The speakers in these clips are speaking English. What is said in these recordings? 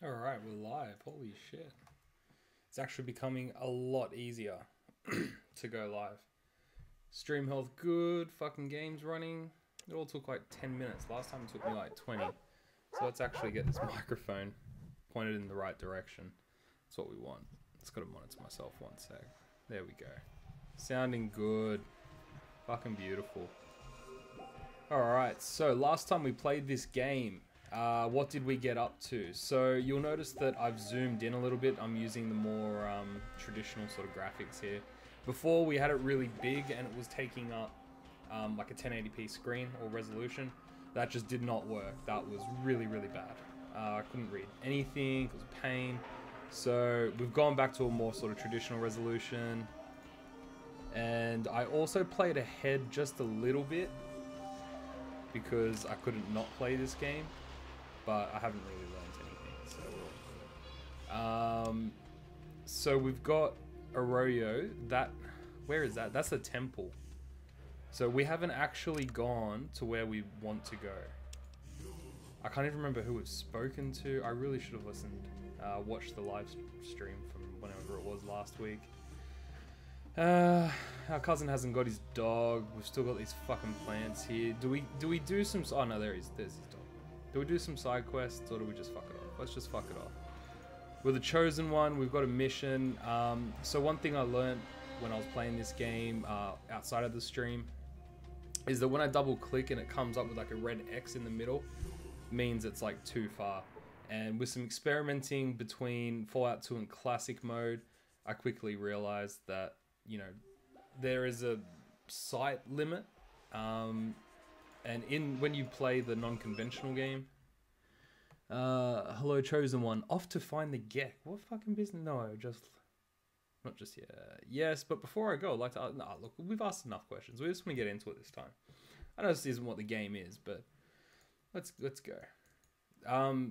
Alright, we're live. Holy shit. It's actually becoming a lot easier to go live. Stream health good, fucking games running. It all took like 10 minutes. Last time it took me like 20. So let's actually get this microphone pointed in the right direction. That's what we want. Just gotta monitor myself one sec. There we go. Sounding good. Fucking beautiful. Alright, so last time we played this game, what did we get up to? So you'll notice that I've zoomed in a little bit. I'm using the more traditional sort of graphics here. Before we had it really big and it was taking up like a 1080p screen or resolution. That just did not work. That was really, really bad. I couldn't read anything. It was a pain. So we've gone back to a more sort of traditional resolution. And I also played ahead just a little bit because I couldn't not play this game. But I haven't really learned anything. So we've got Arroyo. Where is that? That's a temple. So we haven't actually gone to where we want to go. I can't even remember who we've spoken to. I really should have listened, watched the live stream from whenever it was last week. Our cousin hasn't got his dog. We've still got these fucking plants here. Do we do some? Oh no, there's his dog. Do we do some side quests or do we just fuck it off? Let's just fuck it off. We're the chosen one. We've got a mission. So one thing I learned when I was playing this game outside of the stream is that when I double click and it comes up with like a red X in the middle, means it's like too far. And with some experimenting between Fallout 2 and classic mode, I quickly realized that, you know, there is a sight limit. And when you play the non-conventional game, hello chosen one, off to find the Gek. What fucking business? No, not just yet. Yes, but before I go, I'd like to. Nah, look, we've asked enough questions. We just want to get into it this time. I know this isn't what the game is, but let's go.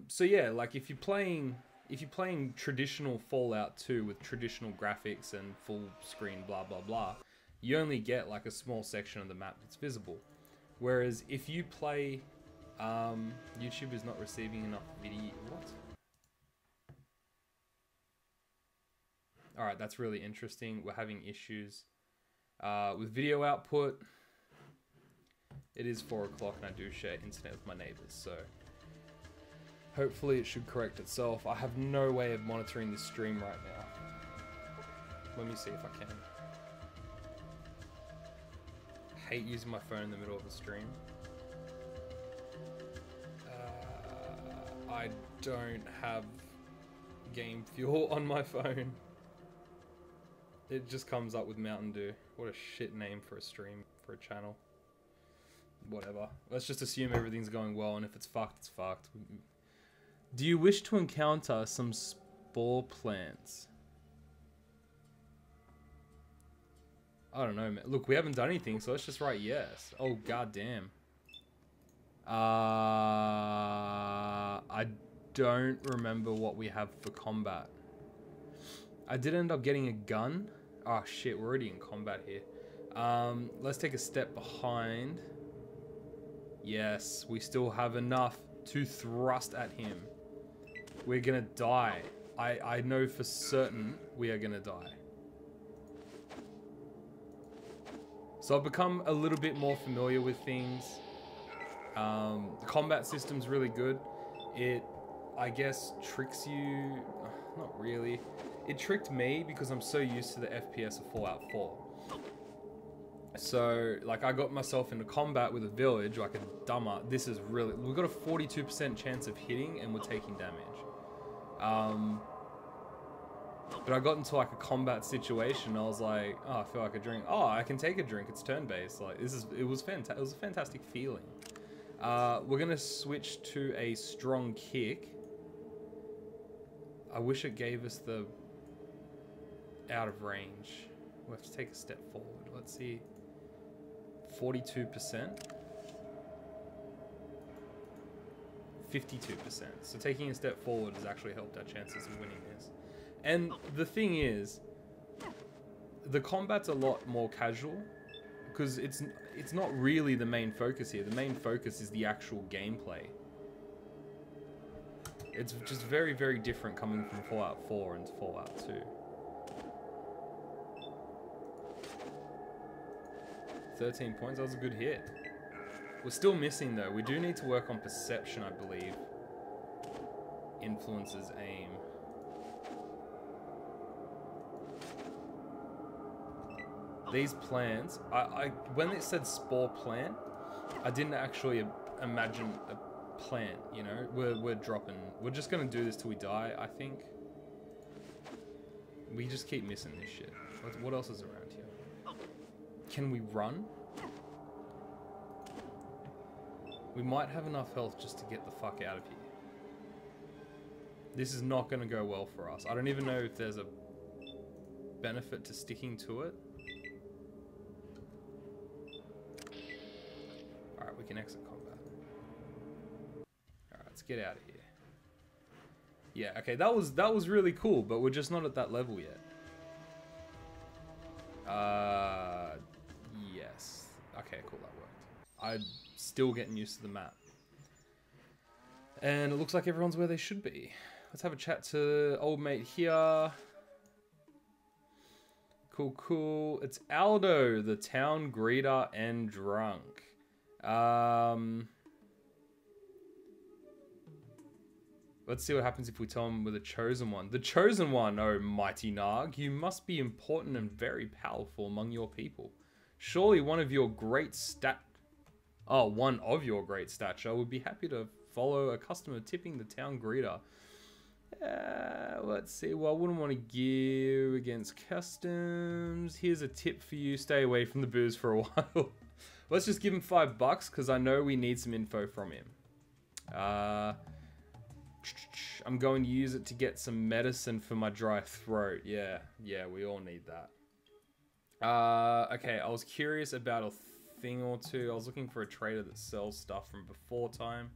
So yeah, like if you're playing traditional Fallout 2 with traditional graphics and full screen, blah blah blah, you only get like a small section of the map that's visible. Whereas if you play, YouTube is not receiving enough video. What? Alright, that's really interesting. We're having issues with video output. It is 4 o'clock and I do share internet with my neighbors, so hopefully it should correct itself. I have no way of monitoring this stream right now. Let me see if I can. Hate using my phone in the middle of a stream. I don't have game fuel on my phone. It just comes up with Mountain Dew. What a shit name for a stream, for a channel. Whatever. Let's just assume everything's going well, and if it's fucked, it's fucked. Do you wish to encounter some spore plants? I don't know, man. Look, we haven't done anything, so let's just write yes. Oh, goddamn. I don't remember what we have for combat. I did end up getting a gun. Oh, shit, we're already in combat here. Let's take a step behind. Yes, we still have enough to thrust at him. We're gonna die. I know for certain we are gonna die. So I've become a little bit more familiar with things. The combat system's really good. It, I guess, tricks you. Not really. It tricked me because I'm so used to the FPS of Fallout 4. So, like, I got myself into combat with a village, like a dumber. This is really... We've got a 42% chance of hitting and we're taking damage. But I got into like a combat situation. I was like, oh, I feel like a drink. Oh, I can take a drink. It's turn-based. Like it was fantastic. It was a fantastic feeling. We're gonna switch to a strong kick. I wish it gave us the out of range. We'll have to take a step forward. Let's see. 42%. 52%. So taking a step forward has actually helped our chances of winning this. And the thing is, the combat's a lot more casual because it's not really the main focus here. The main focus is the actual gameplay. It's just very, very different coming from Fallout 4 into Fallout 2. 13 points, that was a good hit. We're still missing though. We do need to work on perception, I believe. Influences aim. These plants, when it said spore plant, I didn't actually imagine a plant, you know? We're dropping, we're just gonna do this till we die, I think. We just keep missing this shit. What else is around here? Can we run? We might have enough health just to get the fuck out of here. This is not gonna go well for us. I don't even know if there's a benefit to sticking to it. Alright, we can exit combat. Alright, let's get out of here. Yeah, okay, that was really cool, but we're just not at that level yet. Yes. Okay, cool, that worked. I'm still getting used to the map. And it looks like everyone's where they should be. Let's have a chat to old mate here. Cool, cool. It's Aldo, the town greeter and drunk. Let's see what happens if we tell him we're the chosen one. The chosen one, oh mighty Narg, you must be important and very powerful among your people. Surely one of your great stature would be happy to follow a customer tipping the town greeter. Let's see. Well, I wouldn't want to give against customs. Here's a tip for you. Stay away from the booze for a while. Let's just give him $5 because I know we need some info from him. I'm going to use it to get some medicine for my dry throat. Yeah, we all need that. Okay, I was curious about a thing or two. I was looking for a trader that sells stuff from before time.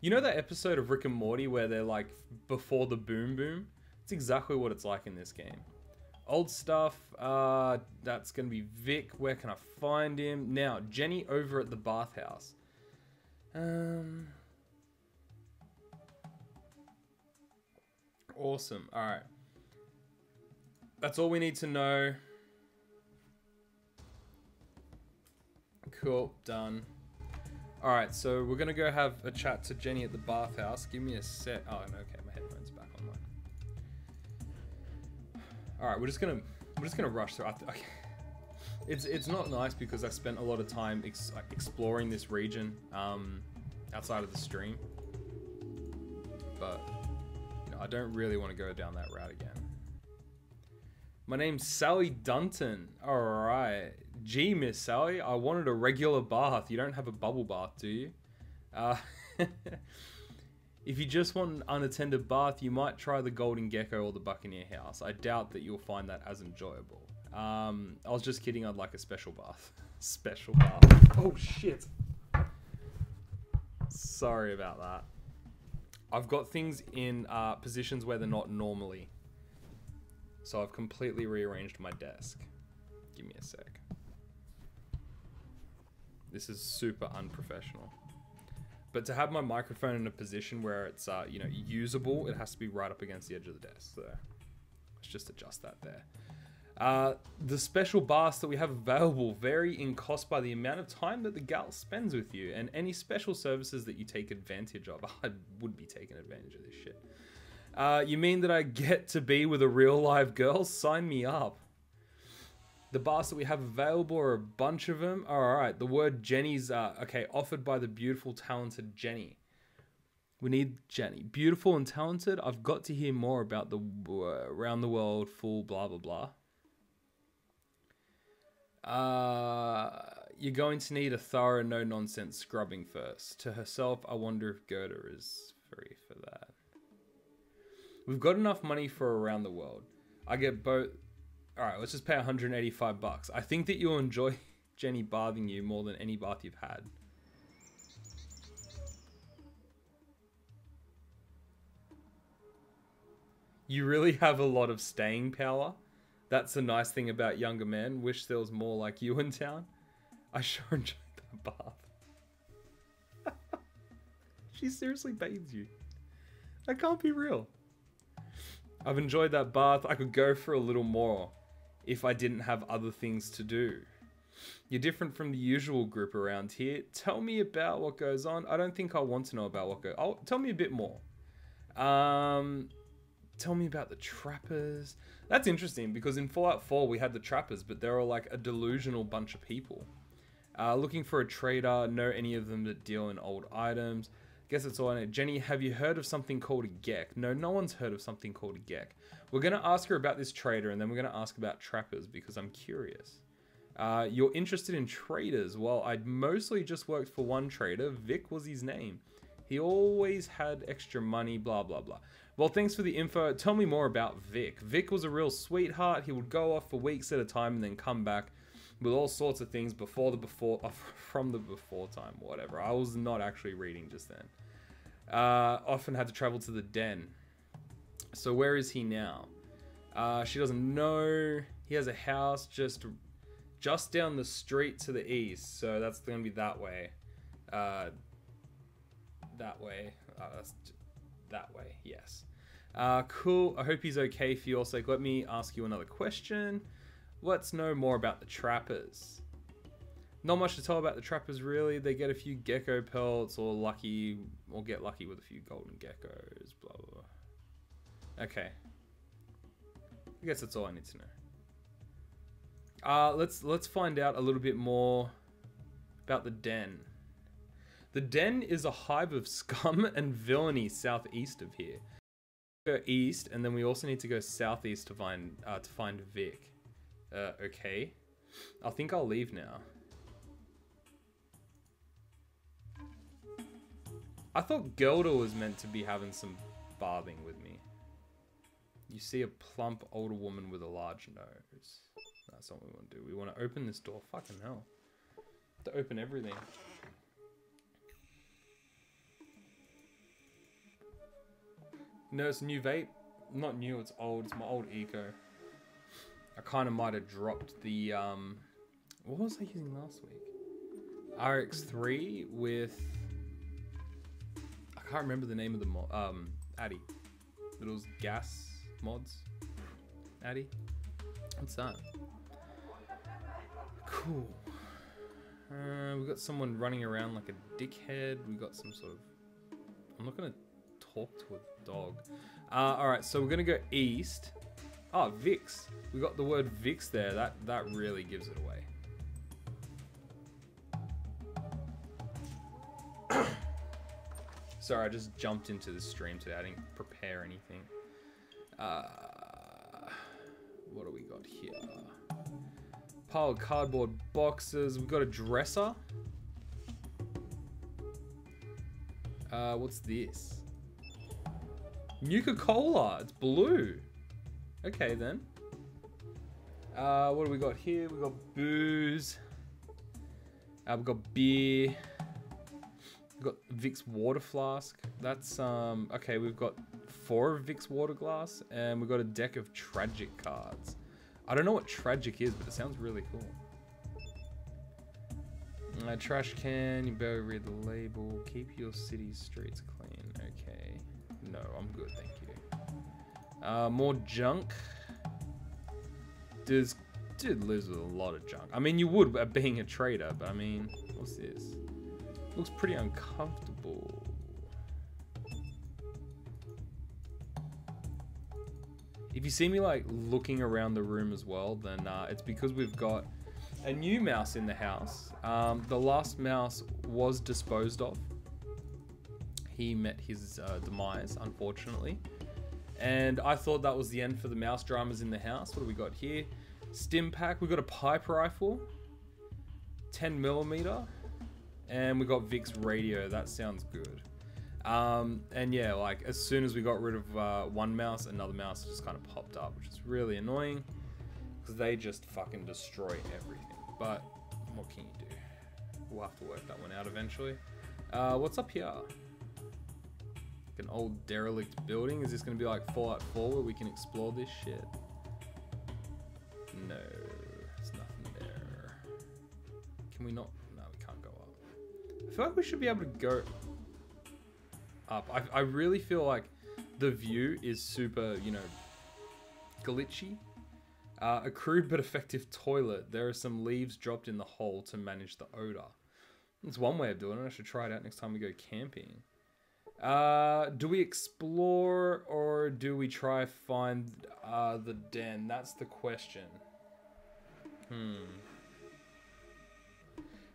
You know that episode of Rick and Morty where they're like before the boom boom? It's exactly what it's like in this game. Old stuff, that's gonna be Vic. Where can I find him? Now, Jenny over at the bathhouse. Awesome, alright. That's all we need to know. Cool, done. Alright, so we're gonna go have a chat to Jenny at the bathhouse. Give me a sec. Oh, no, okay, my headphones are back online. Alright, we're just gonna rush through. Okay. It's not nice because I spent a lot of time exploring this region outside of the stream. But you know, I don't really want to go down that route again. My name's Sally Dunton. Alright. Gee, Miss Sally, I wanted a regular bath. You don't have a bubble bath, do you? If you just want an unattended bath, you might try the Golden Gecko or the Buccaneer House. I doubt that you'll find that as enjoyable. I was just kidding, I'd like a special bath. Special bath. Oh, shit. Sorry about that. I've got things in positions where they're not normally. So I've completely rearranged my desk. Give me a sec. This is super unprofessional. But to have my microphone in a position where it's, you know, usable, it has to be right up against the edge of the desk. So let's just adjust that there. The special baths that we have available vary in cost by the amount of time that the gal spends with you and any special services that you take advantage of. I would be taking advantage of this shit. You mean that I get to be with a real live girl? Sign me up. The baths that we have available are a bunch of them. Alright, the word Jenny's, okay, offered by the beautiful, talented Jenny. We need Jenny. Beautiful and talented? I've got to hear more about the around the world full blah blah blah. You're going to need a thorough, no-nonsense scrubbing first. To herself, I wonder if Gerda is free for that. We've got enough money for around the world. I get both... Alright, let's just pay $185. I think that you'll enjoy Jenny bathing you more than any bath you've had. You really have a lot of staying power. That's the nice thing about younger men. Wish there was more like you in town. I sure enjoyed that bath. She seriously bathes you. That can't be real. I've enjoyed that bath. I could go for a little more if I didn't have other things to do. You're different from the usual group around here. Tell me about what goes on. I don't think I want to know about what goes on. Tell me a bit more. Tell me about the trappers. That's interesting because in Fallout 4 we had the trappers, but they're all like a delusional bunch of people. Looking for a trader. Know any of them that deal in old items. Guess that's all I know. Jenny, have you heard of something called a Gek? No, no one's heard of something called a Gek. We're going to ask her about this trader and then we're going to ask about trappers because I'm curious. You're interested in traders. Well, I'd mostly just worked for one trader. Vic was his name. He always had extra money, blah, blah, blah. Well, thanks for the info. Tell me more about Vic. Vic was a real sweetheart. He would go off for weeks at a time and then come back with all sorts of things from the before time, whatever. I was not actually reading just then. Often had to travel to the den. So where is he now? She doesn't know. He has a house just down the street to the east. So that's going to be that way. That way. That way, yes. Cool. I hope he's okay for your sake. Let me ask you another question. Let's know more about the trappers. Not much to tell about the trappers, really. They get a few gecko pelts or get lucky with a few golden geckos, blah, blah, blah. Okay. I guess that's all I need to know. Let's find out a little bit more about the den. The den is a hive of scum and villainy southeast of here. Go east, and then we also need to go southeast to find Vic. Okay. I think I'll leave now. I thought Gelder was meant to be having some bathing with me. You see a plump older woman with a large nose. That's what we want to do. We want to open this door. Fucking hell. To open everything. No, it's a new vape. Not new, it's old. It's my old Eco. I kind of might have dropped the, what was I using last week? RX3 with, I can't remember the name of the mod, Addy. It was gas mods. Addy? What's that? Cool. We've got someone running around like a dickhead. We got some sort of, I'm not going to talk to a dog. Alright, so we're going to go east. Oh, Vix. We got the word Vix there. That really gives it away. Sorry, I just jumped into the stream today. I didn't prepare anything. What do we got here? Pile of cardboard boxes. We've got a dresser. What's this? Nuka-Cola. It's blue. Okay, then. What do we got here? We got booze. We've got beer. We've got Vic's water flask. That's, okay, we've got 4 of Vic's water glass, and we've got a deck of tragic cards. I don't know what tragic is, but it sounds really cool. Trash can, you better read the label. Keep your city streets clean. Okay. No, I'm good, thank you. More junk. Dude lives with a lot of junk. I mean, you would being a trader, but I mean, what's this? Looks pretty uncomfortable. If you see me like looking around the room as well, then it's because we've got a new mouse in the house. The last mouse was disposed of. He met his demise, unfortunately. And I thought that was the end for the mouse dramas in the house. What do we got here? Stim pack. We got a pipe rifle. 10mm. And we got Vic's radio. That sounds good. And yeah, like as soon as we got rid of one mouse, another mouse just kind of popped up, which is really annoying because they just fucking destroy everything. But what can you do? We'll have to work that one out eventually. What's up here? Like an old derelict building. Is this going to be like Fallout 4 where we can explore this shit? No, there's nothing there. Can we not? No, we can't go up. I feel like we should be able to go up. I really feel like the view is super, you know, glitchy. A crude but effective toilet. There are some leaves dropped in the hole to manage the odor. That's one way of doing it. I should try it out next time we go camping. Do we explore or do we try find the den? That's the question.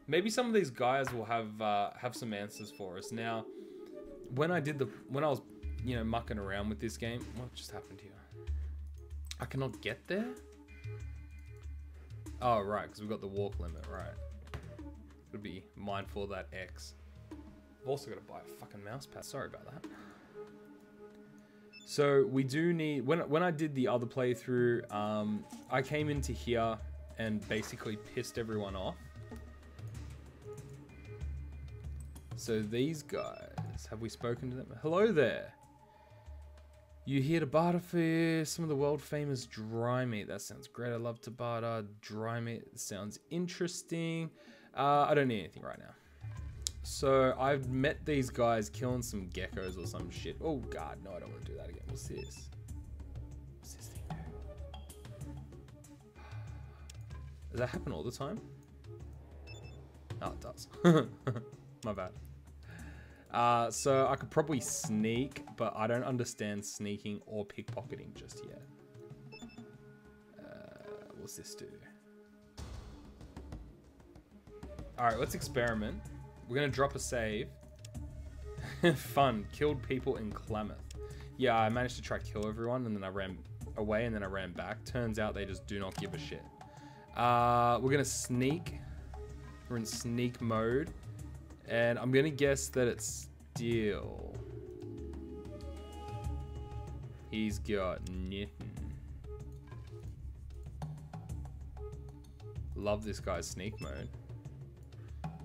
Maybe some of these guys will have some answers for us. Now, when I was, you know, mucking around with this game, what just happened here? I cannot get there? Oh, right, because we've got the walk limit, right. Gotta be mindful of that X. I've also got to buy a fucking mouse pad. Sorry about that. So we do need... When I did the other playthrough, I came into here and basically pissed everyone off. So these guys, have we spoken to them? Hello there. You here to barter for some of the world famous dry meat? That sounds great. I love to barter. Dry meat sounds interesting. I don't need anything right now. So I've met these guys killing some geckos or some shit. Oh god, no, I don't want to do that again. What's this? What's this thing do? Does that happen all the time? Oh, it does. My bad. So I could probably sneak, but I don't understand sneaking or pickpocketing just yet. What's this do? Alright, let's experiment. We're gonna drop a save. Fun. Killed people in Klamath. Yeah, I managed to try kill everyone, and then I ran away, and then I ran back. Turns out they just do not give a shit. We're gonna sneak. We're in sneak mode. And I'm gonna guess that it's Steel. He's got nothing. Love this guy's sneak mode.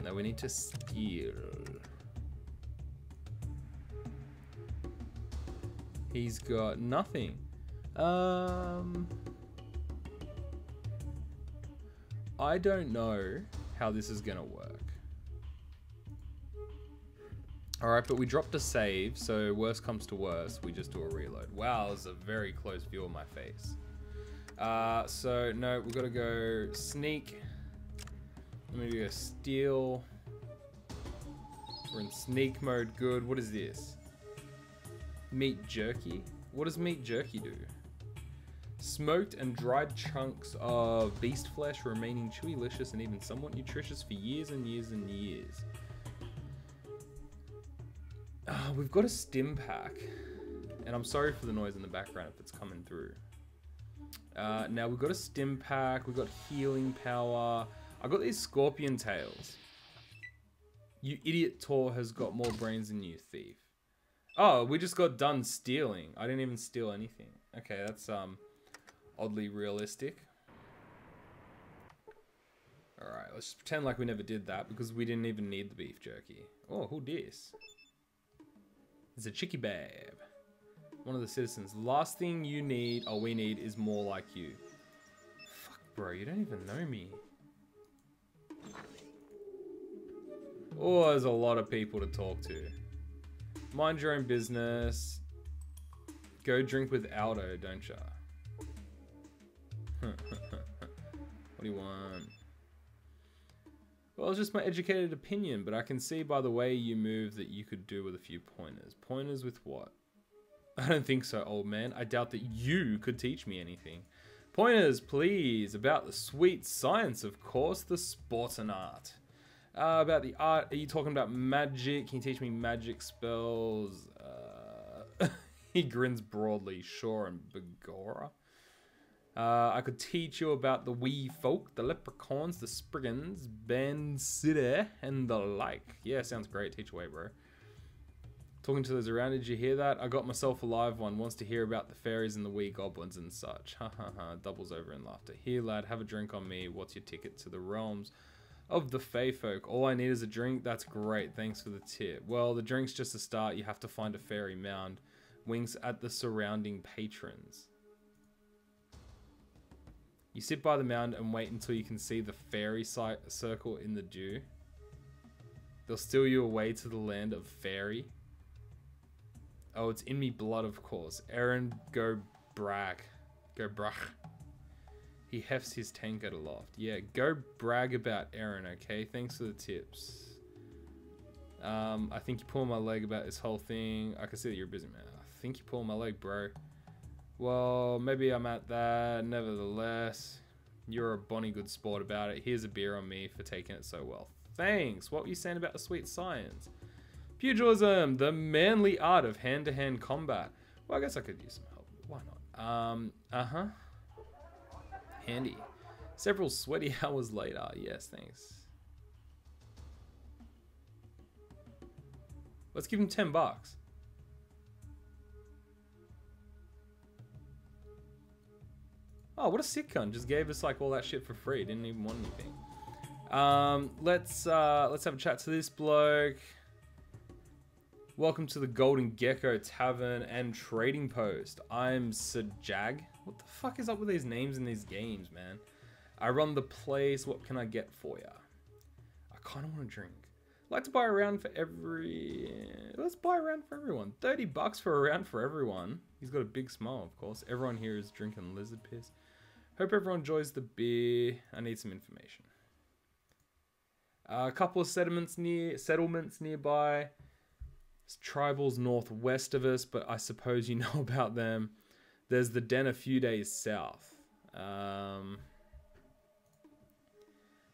Now we need to steal. He's got nothing. I don't know how this is gonna work. Alright, but we dropped a save, so worst comes to worst, we just do a reload. Wow, there's a very close view of my face. So, no, we've got to go sneak. Let me go steal. We're in sneak mode, good. What is this? Meat jerky? What does meat jerky do? Smoked and dried chunks of beast flesh remaining chewy-licious and even somewhat nutritious for years and years and years. We've got a stim pack, and I'm sorry for the noise in the background if it's coming through. Now we've got a stim pack, we've got healing power. I got these scorpion tails. You idiot Tor has got more brains than you, thief. Oh, we just got done stealing. I didn't even steal anything. Okay, that's oddly realistic. Alright, let's just pretend like we never did that because we didn't even need the beef jerky. Oh, who dis? It's a chicky babe. One of the citizens. Last thing you need, or we need, is more like you. Fuck, bro, you don't even know me. Oh, there's a lot of people to talk to. Mind your own business. Go drink with Aldo, don't ya? What do you want? Well, it's just my educated opinion, but I can see by the way you move that you could do with a few pointers. Pointers with what? I don't think so, old man. I doubt that you could teach me anything. Pointers, please. About the sweet science, of course. The sports and art. About the art. Are you talking about magic? Can you teach me magic spells? He grins broadly. Sure, and Begora. I could teach you about the wee folk, the leprechauns, the spriggans, Ben City, and the like. Yeah, sounds great. Teach away, bro. Talking to those around, did you hear that? I got myself a live one. Wants to hear about the fairies and the wee goblins and such. Ha ha ha. Doubles over in laughter. Here, lad, have a drink on me. What's your ticket to the realms of the Fey folk? All I need is a drink. That's great. Thanks for the tip. Well, the drink's just a start. You have to find a fairy mound. Winks at the surrounding patrons. You sit by the mound and wait until you can see the fairy circle in the dew. They'll steal you away to the land of fairy. Oh, it's in me blood, of course. Aaron, go brag. Go brag. He hefts his tank at a loft. Yeah, go brag about Aaron, okay? Thanks for the tips. I think you pulled my leg about this whole thing. I can see that you're busy, man. I think you pulled my leg, bro. Well, maybe I'm at that. Nevertheless, you're a bonny good sport about it. Here's a beer on me for taking it so well. Thanks. What were you saying about the sweet science? Pugilism, the manly art of hand-to-hand combat. Well, I guess I could use some help. Why not? Handy. Several sweaty hours later. Yes, thanks. Let's give him $10. Oh, what a sick cunt. Just gave us like all that shit for free. Didn't even want anything. Let's have a chat to this bloke. Welcome to the Golden Gecko Tavern and Trading Post. I'm Sajag. What the fuck is up with these names in these games, man? I run the place. What can I get for ya? I kind of want to drink. I'd like to buy a round for every... Let's buy a round for everyone. $30 for a round for everyone. He's got a big smile, of course. Everyone here is drinking lizard piss. Hope everyone enjoys the beer. I need some information. A couple of settlements nearby. There's tribals northwest of us, but I suppose you know about them. There's the den a few days south.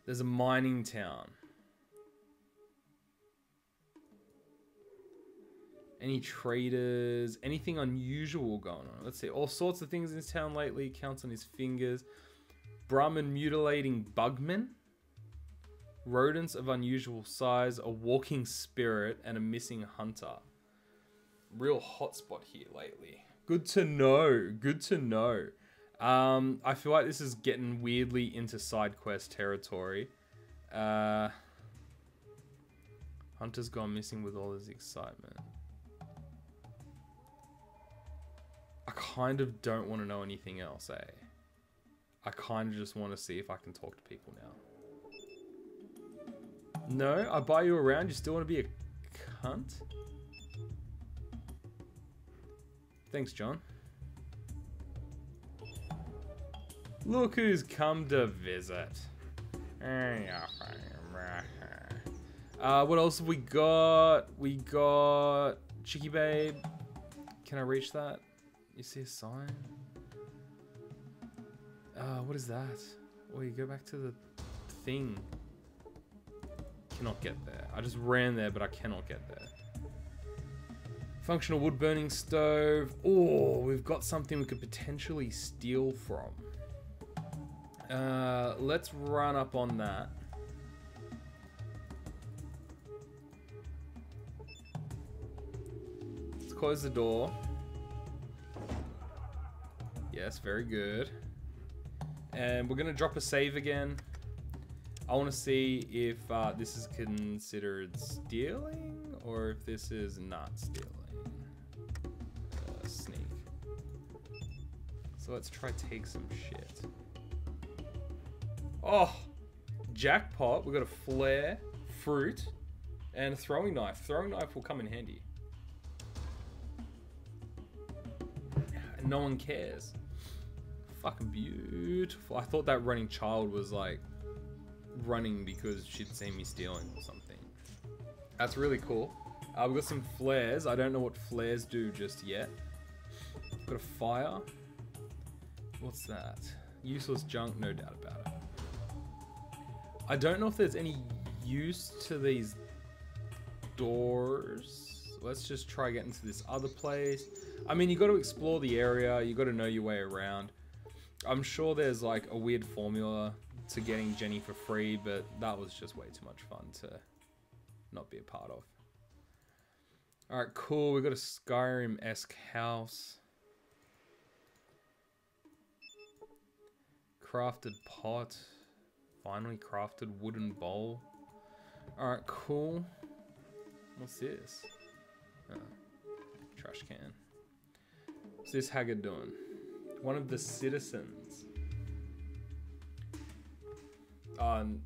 There's a mining town. Any traders? Anything unusual going on? Let's see. All sorts of things in this town lately. Counts on his fingers. Brahmin mutilating bugmen. Rodents of unusual size. A walking spirit. And a missing hunter. Real hotspot here lately. Good to know. Good to know. I feel like this is getting weirdly into side quest territory. Hunter's gone missing with all his excitement. I kind of don't want to know anything else, eh? I kind of just want to see if I can talk to people now. No, I buy you around, you still want to be a cunt? Thanks, John. Look who's come to visit. What else have we got? We got Chicky Babe. Can I reach that? You see a sign? What is that? Oh, you go back to the thing. Cannot get there. I just ran there, but I cannot get there. Functional wood burning stove. Oh, we've got something we could potentially steal from. Let's run up on that. Let's close the door. Yes, very good. And we're going to drop a save again. I want to see if this is considered stealing or if this is not stealing. Sneak. So let's try take some shit. Oh, jackpot. We've got a flare, fruit, and a throwing knife. Throwing knife will come in handy. And no one cares. Fucking beautiful. I thought that running child was like running because she'd seen me stealing or something. That's really cool. We've got some flares. I don't know what flares do just yet. Got a fire. What's that? Useless junk, no doubt about it. I don't know if there's any use to these doors. Let's just try getting to this other place. I mean, you got to explore the area. You got to know your way around. I'm sure there's like a weird formula to getting Jenny for free, but that was just way too much fun to not be a part of. All right, cool. We've got a Skyrim-esque house. Crafted pot. Finally crafted wooden bowl. All right, cool. What's this? Oh, trash can. What's this haggard doing? One of the citizens.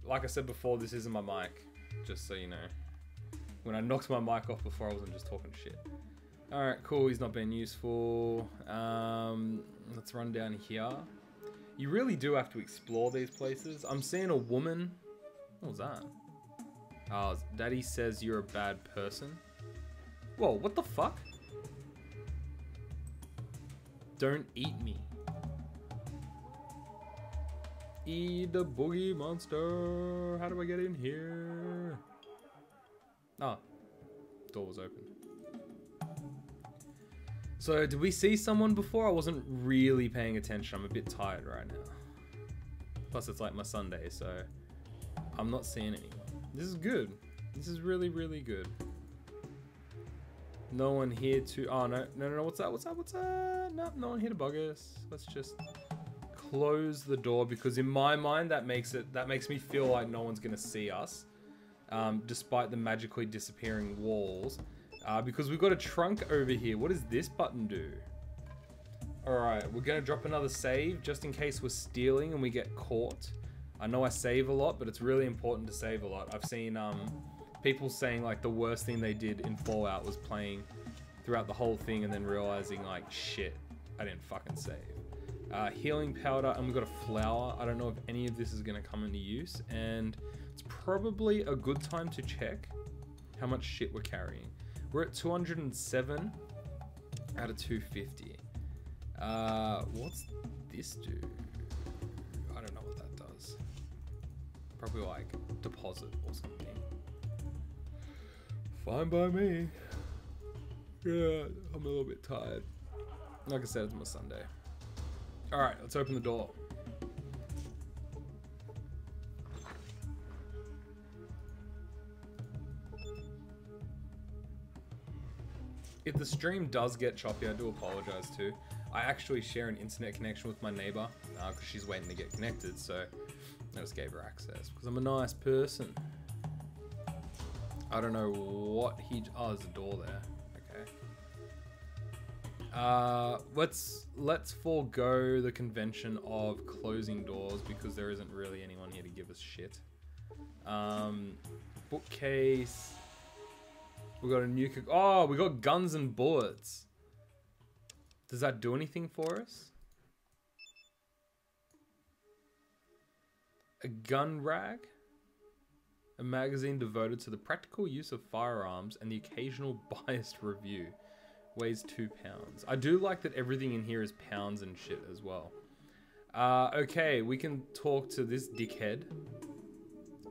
Like I said before, this isn't my mic, just so you know. When I knocked my mic off before, I wasn't just talking shit. Alright, cool. He's not been useful. Let's run down here. You really do have to explore these places. I'm seeing a woman. What was that? Oh, Daddy says you're a bad person. Whoa, what the fuck? Don't eat me. Eat the boogie monster. How do I get in here? Oh, door was open. So, did we see someone before? I wasn't really paying attention. I'm a bit tired right now. Plus, it's like my Sunday, so I'm not seeing anyone. This is good. This is really, really good. No one here to... Oh, no. No. What's that? No, no one here to bug us. Let's just close the door, because in my mind, that makes me feel like no one's going to see us. Despite the magically disappearing walls. Because we've got a trunk over here. What does this button do? Alright, we're going to drop another save just in case we're stealing and we get caught. I know I save a lot, but it's really important to save a lot. I've seen people saying like the worst thing they did in Fallout was playing throughout the whole thing and then realizing like, shit, I didn't fucking save. Healing powder, and we've got a flower. I don't know if any of this is going to come into use, and it's probably a good time to check how much shit we're carrying. We're at 207 out of 250. What's this do? I don't know what that does. Probably like deposit or something. Fine by me. Yeah, I'm a little bit tired. Like I said, it's my Sunday. Alright, let's open the door. If the stream does get choppy, I do apologize too. I actually share an internet connection with my neighbor because she's waiting to get connected, so I just gave her access because I'm a nice person. I don't know what he... Oh, there's a door there. Okay. Let's forego the convention of closing doors because there isn't really anyone here to give us shit. Bookcase... We got a new... Oh, we got guns and bullets. Does that do anything for us? A gun rag? A magazine devoted to the practical use of firearms and the occasional biased review. Weighs 2 pounds. I do like that everything in here is pounds and shit as well. Okay, we can talk to this dickhead.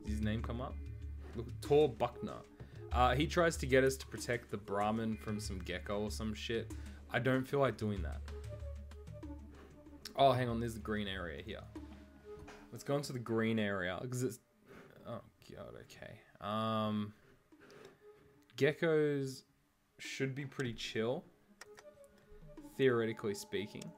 Does his name come up? Look, Tor Buckner. He tries to get us to protect the Brahmin from some gecko or some shit. I don't feel like doing that. Oh, hang on. There's the green area here. Let's go into the green area because it's... Oh, God. Okay. Geckos should be pretty chill. Theoretically speaking.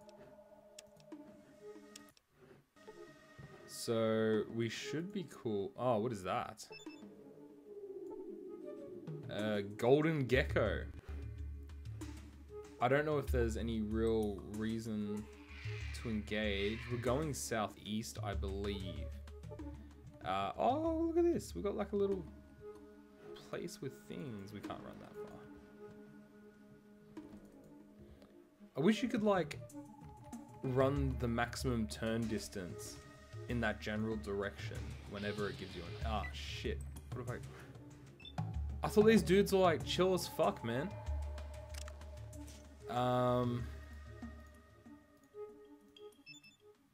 So, we should be cool. Oh, what is that? Golden gecko. I don't know if there's any real reason to engage. We're going southeast, I believe. Oh, look at this. We've got like a little place with things. We can't run that far. I wish you could like run the maximum turn distance in that general direction whenever it gives you an... Ah, shit. What if I thought these dudes were like chill as fuck, man.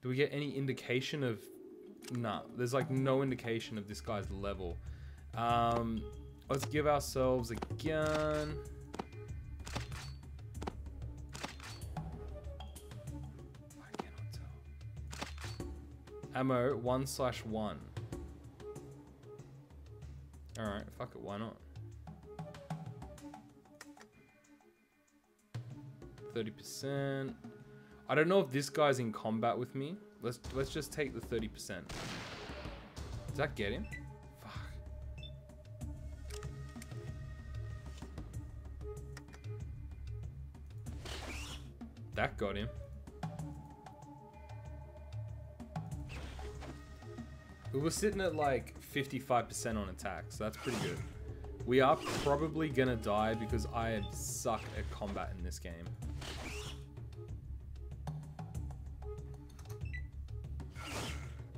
Do we get any indication of... Nah, there's like no indication of this guy's level. Let's give ourselves a gun. I cannot tell. Ammo 1/1. Alright, fuck it, why not? 30%. I don't know if this guy's in combat with me. Let's just take the 30%. Does that get him? Fuck. That got him. We were sitting at like 55% on attack, so that's pretty good. We are probably gonna die because I suck at combat in this game.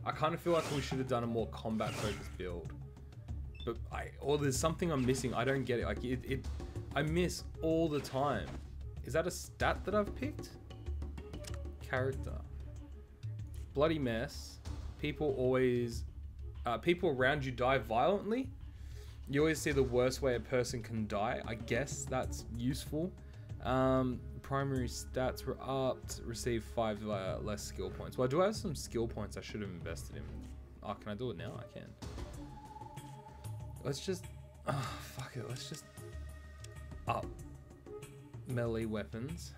I kind of feel like we should have done a more combat-focused build. But or there's something I'm missing. I don't get it. Like I miss all the time. Is that a stat that I've picked? Character. Bloody mess. People always... people around you die violently. You always see the worst way a person can die. I guess that's useful. Primary stats were upped. Receive 5 less skill points. Well, I do have some skill points I should have invested in. Oh, can I do it now? I can. Let's just... Oh, fuck it. Let's just... up melee weapons.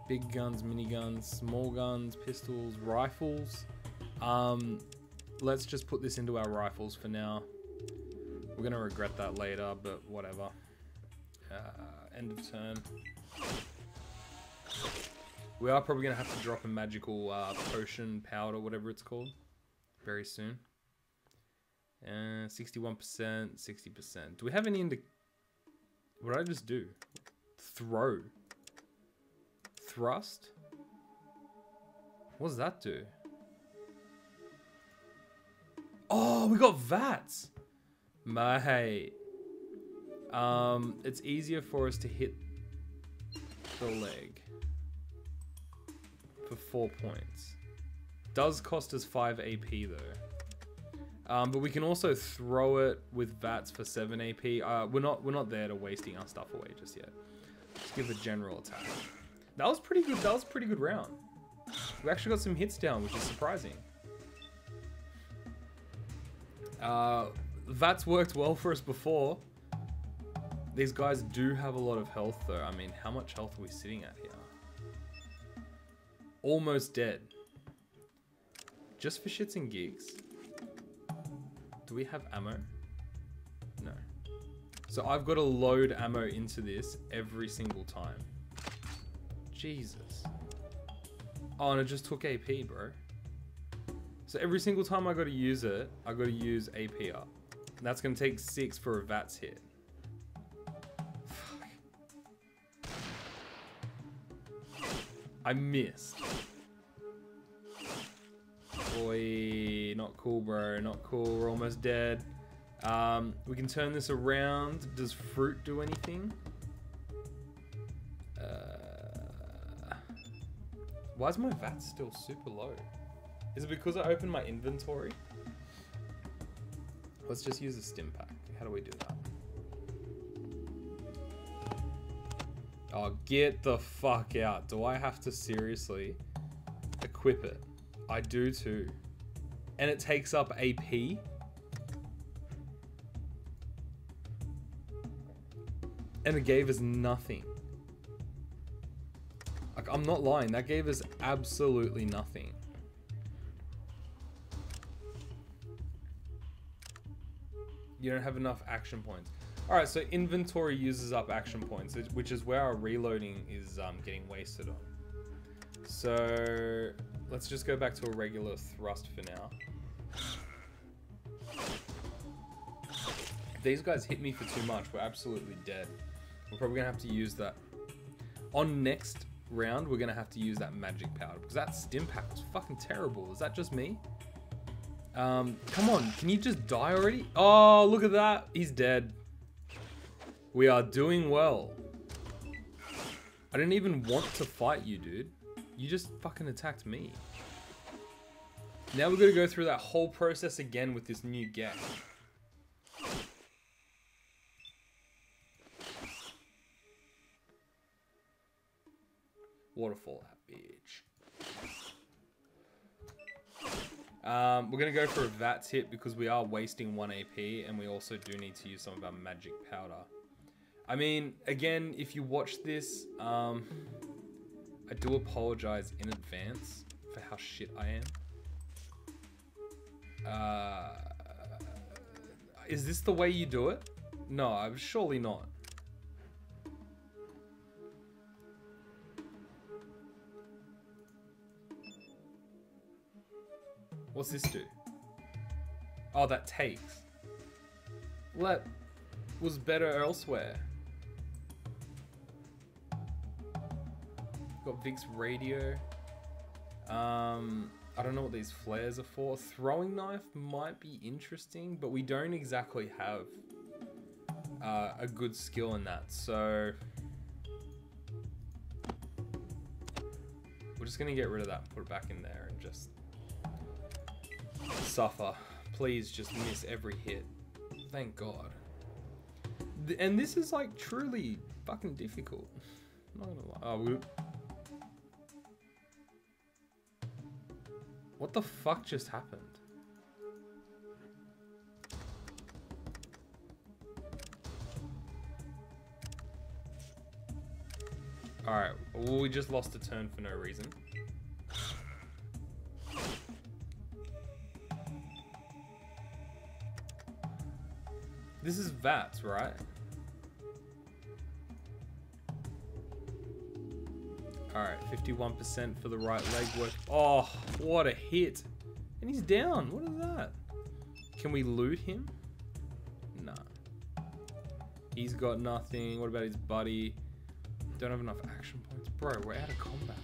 Big guns, miniguns, small guns, pistols, rifles. Let's just put this into our rifles for now. We're gonna regret that later, but whatever. End of turn. We are probably gonna have to drop a magical potion, powder, whatever it's called, very soon. 61%, 60%. Do we have any what did I just do? Throw. Thrust? What does that do? Oh, we got VATS! Mate. It's easier for us to hit the leg for 4 points. Does cost us 5 AP though. But we can also throw it with VATS for 7 AP. We're not there to wasting our stuff away just yet. Let's give a general attack. That was pretty good. That was a pretty good round. We actually got some hits down, which is surprising. VATS worked well for us before. These guys do have a lot of health though. I mean, how much health are we sitting at here? Almost dead. Just for shits and gigs. Do we have ammo? No. So I've got to load ammo into this every single time. Jesus. Oh, and it just took AP, bro. So every single time I got to use it, I got to use AP up. And that's going to take 6 for a VATS hit. Fuck. I missed. Boy, not cool, bro. Not cool. We're almost dead. We can turn this around. Does fruit do anything? Why is my VATS still super low? Is it because I opened my inventory? Let's just use a stim pack. How do we do that? Oh, get the fuck out. Do I have to seriously equip it? I do too. And it takes up AP? And it gave us nothing. Like, I'm not lying. That gave us absolutely nothing. You don't have enough action points. Alright, so inventory uses up action points, which is where our reloading is getting wasted on. So let's just go back to a regular thrust for now. If these guys hit me for too much, we're absolutely dead. We're probably gonna have to use that. On next round, we're gonna have to use that magic powder, because that stim pack was fucking terrible. Is that just me? Come on, can you just die already? Oh, look at that. He's dead. We are doing well. I didn't even want to fight you, dude. You just fucking attacked me. Now we're gonna go through that whole process again with this new get. Waterfall that bitch. We're going to go for a VATS hit because we are wasting 1 AP and we also do need to use some of our magic powder. I mean, again, if you watch this, I do apologize in advance for how shit I am. Is this the way you do it? No, I'm surely not. What's this do? Oh, that takes. Well, that was better elsewhere. Got Vic's radio. I don't know what these flares are for. Throwing knife might be interesting, but we don't exactly have a good skill in that. So we're just gonna get rid of that, put it back in there, and just suffer. Please just miss every hit. Thank God. And this is like truly fucking difficult. I'm not gonna lie. Oh, what the fuck just happened? Alright, well, we just lost a turn for no reason. This is VATS, right? Alright, 51% for the right leg work. Oh, what a hit. And he's down. What is that? Can we loot him? Nah. He's got nothing. What about his buddy? Don't have enough action points. Bro, we're out of combat.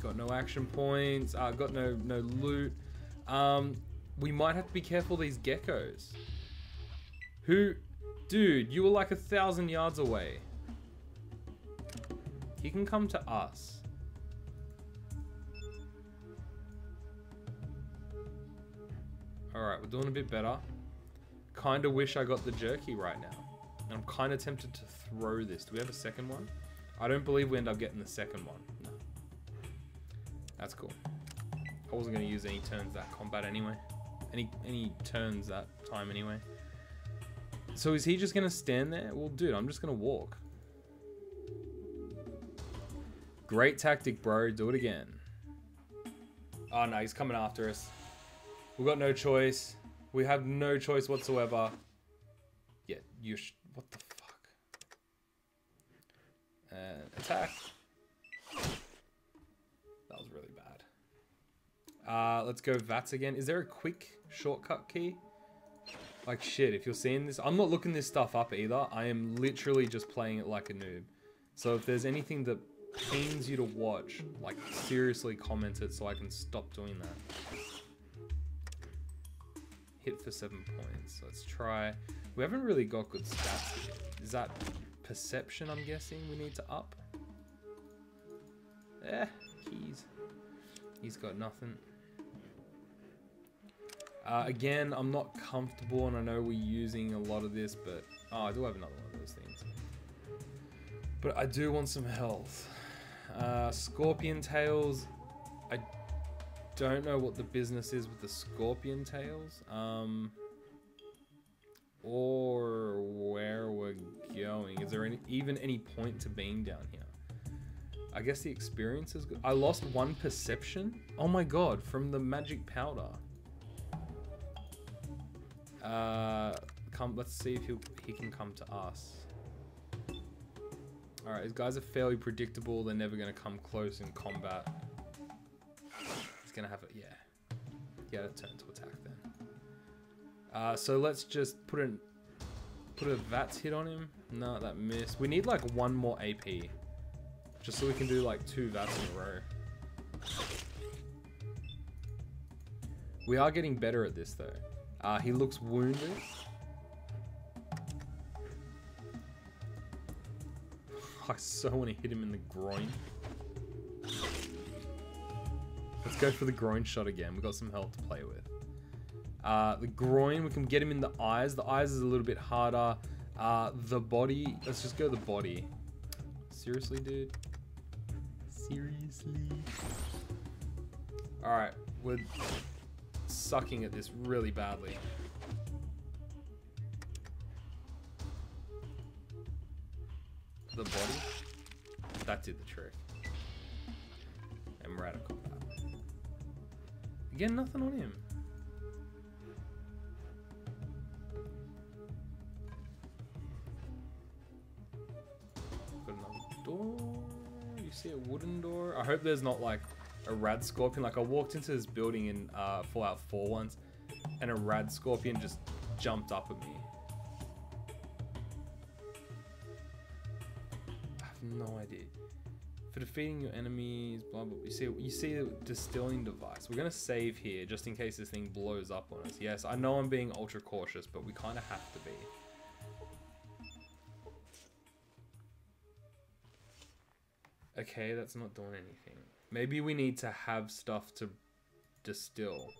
Got no action points. Got no loot. We might have to be careful of these geckos. Who? Dude, you were like 1,000 yards away. He can come to us. Alright, we're doing a bit better. Kinda wish I got the jerky right now. And I'm kinda tempted to throw this. Do we have a second one? I don't believe we end up getting the second one. No. That's cool. I wasn't gonna use any turns that combat anyway. Any turns that time anyway. So is he just gonna stand there? Well, dude, I'm just gonna walk. Great tactic, bro. Do it again. Oh, no. He's coming after us. We've got no choice. We have no choice whatsoever. Yeah, what the fuck? And attack. That was really bad. Let's go VATS again. Is there a quick shortcut key? Like, shit, if you're seeing this... I'm not looking this stuff up either. I am literally just playing it like a noob. So if there's anything that pains you to watch, like, seriously comment it so I can stop doing that. Hit for 7 points. Let's try. We haven't really got good stats here. Is that perception, I'm guessing, we need to up? Keys. He's got nothing. Again, I'm not comfortable, and I know we're using a lot of this, but... Oh, I do have another one of those things. But I do want some health. Scorpion tails. I don't know what the business is with the scorpion tails. Or where we're going. Is there even any point to being down here? I guess the experience is good. I lost 1 perception. Oh my god, from the magic powder. Let's see if he can come to us. Alright, these guys are fairly predictable. They're never going to come close in combat. He's going to have it, yeah. Yeah, that turn to attack then. So let's just put a VATS hit on him. No, that missed. We need like 1 more AP. Just so we can do like 2 VATS in a row. We are getting better at this though. He looks wounded. I so want to hit him in the groin. Let's go for the groin shot again. We've got some health to play with. The groin, we can get him in the eyes. The eyes is a little bit harder. The body, let's just go the body. Seriously, dude? Seriously? Alright, we're sucking at this really badly. The body, that did the trick. And we're out of combat. Again, nothing on him. Got another door. You see a wooden door? I hope there's not like a rad scorpion. Like I walked into this building in Fallout 4 once, and a rad scorpion just jumped up at me. I have no idea. For defeating your enemies, blah blah. You see a distilling device. We're gonna save here just in case this thing blows up on us. Yes, I know I'm being ultra cautious, but we kind of have to be. Okay, that's not doing anything. Maybe we need to have stuff to distill.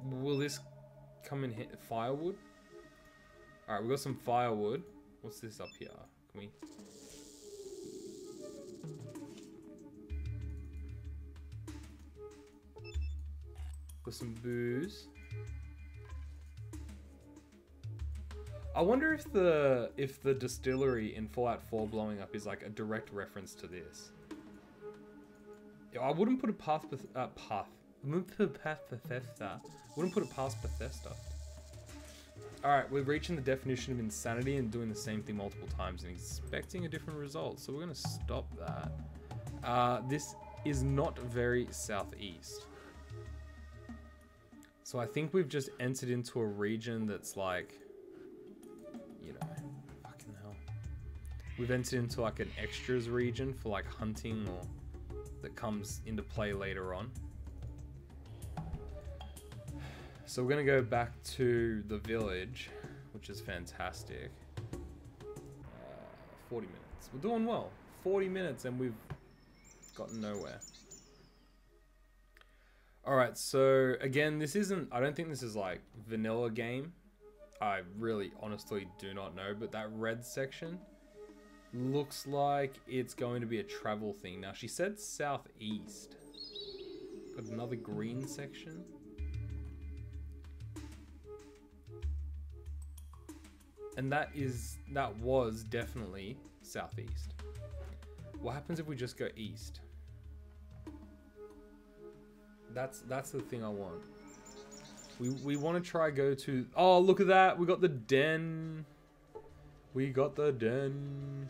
Will this come in hit firewood? Alright, we got some firewood. What's this up here? Can we... Got some booze. I wonder if the distillery in Fallout 4 blowing up is like a direct reference to this. I wouldn't put it past Wouldn't put it past Bethesda. Alright, we're reaching the definition of insanity and doing the same thing multiple times and expecting a different result. So we're going to stop that. This is not very southeast. So I think we've just entered into a region that's like, you know, fucking hell. We've entered into like an extras region for like hunting or that comes into play later on. So we're going to go back to the village, which is fantastic. 40 minutes. We're doing well. 40 minutes and we've gotten nowhere. Alright, so again, this isn't... I don't think this is like vanilla game. I really honestly do not know, but that red section looks like it's going to be a travel thing. Now, she said southeast. Got another green section. And that was definitely southeast. What happens if we just go east? That's the thing I want. We want to try go to... Oh, look at that! We got the den. We got the den.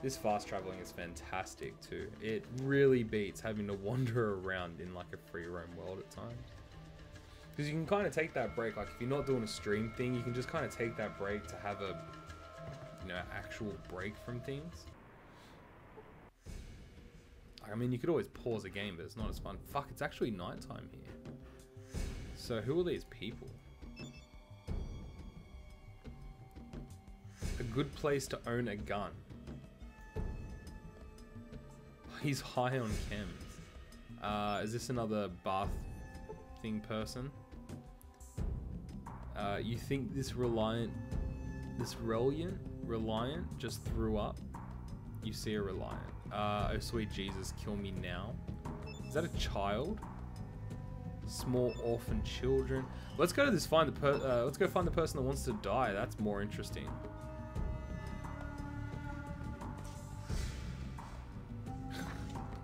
This fast traveling is fantastic too. It really beats having to wander around in like a free roam world at times. Because you can kind of take that break, like if you're not doing a stream thing, you can just kind of take that break to have a, you know, actual break from things. I mean, you could always pause a game, but it's not as fun. Fuck, it's actually nighttime here. So who are these people? A good place to own a gun. He's high on chems. Is this another bath thing person? You think this Reliant just threw up? You see a Reliant. Oh sweet Jesus, kill me now. Is that a child? Small orphan children. Let's go to this. Let's go find the person that wants to die. That's more interesting.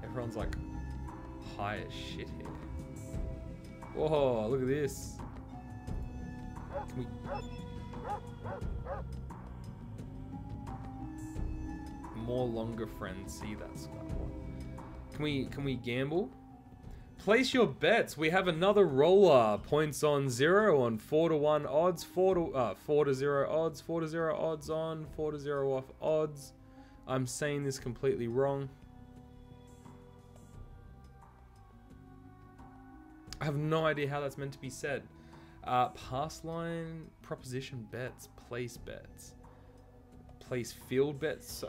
Everyone's like high as shit here. Whoa, look at this. Can we... More longer friends. See, that's can we gamble? Place your bets. We have another roller. Points on 0 on 4 to 1 odds, 4 to 0 odds, 4 to 0 odds on, 4 to 0 off odds. I'm saying this completely wrong. I have no idea how that's meant to be said. Pass line, proposition bets, place bets, place field bets,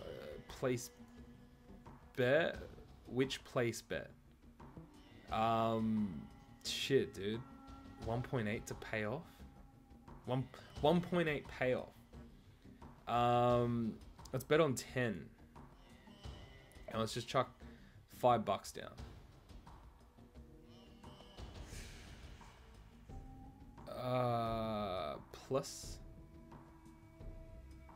place bet, which place bet? Shit, dude. 1.8 to pay off. 1.8 payoff. Let's bet on 10, and let's just chuck $5 down. Plus.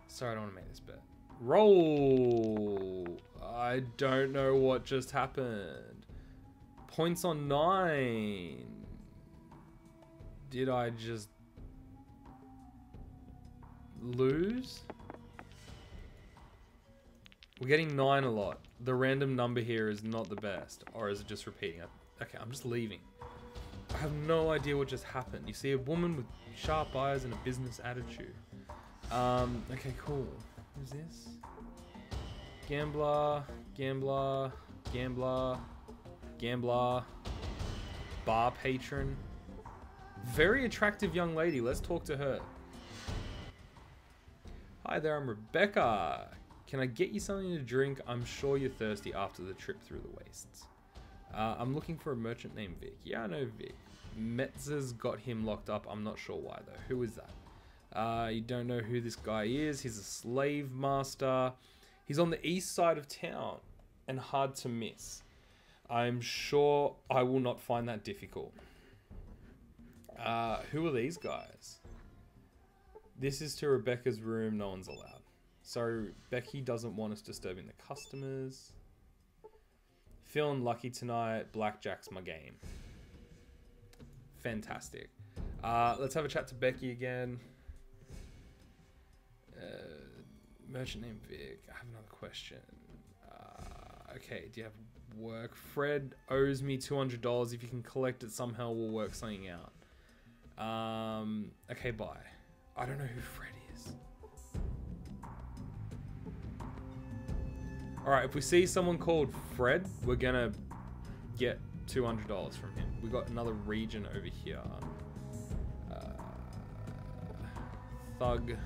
Sorry, I don't want to make this bet. Roll. I don't know what just happened. Points on 9. Did I just lose? We're getting 9 a lot. The random number here is not the best. Or is it just repeating? Okay, I'm just leaving. I have no idea what just happened. You see a woman with sharp eyes and a business attitude. Okay, cool. Who's this? Gambler, gambler, gambler, gambler, bar patron. Very attractive young lady. Let's talk to her. Hi there, I'm Rebecca. Can I get you something to drink? I'm sure you're thirsty after the trip through the wastes. I'm looking for a merchant named Vic. Yeah, I know Vic. Metzer's got him locked up. I'm not sure why though. Who is that? You don't know who this guy is. He's a slave master. He's on the east side of town and hard to miss. I'm sure I will not find that difficult. Who are these guys? This is to Rebecca's room. No one's allowed. So Becky doesn't want us disturbing the customers. Feeling lucky tonight. Blackjack's my game. Fantastic. Let's have a chat to Becky again. Merchant named Vic. I have another question. Okay, do you have work? Fred owes me $200. If you can collect it somehow, we'll work something out. Okay, bye. I don't know who Fred is. Alright, if we see someone called Fred, we're gonna get $200 from him. We got another region over here. Thug.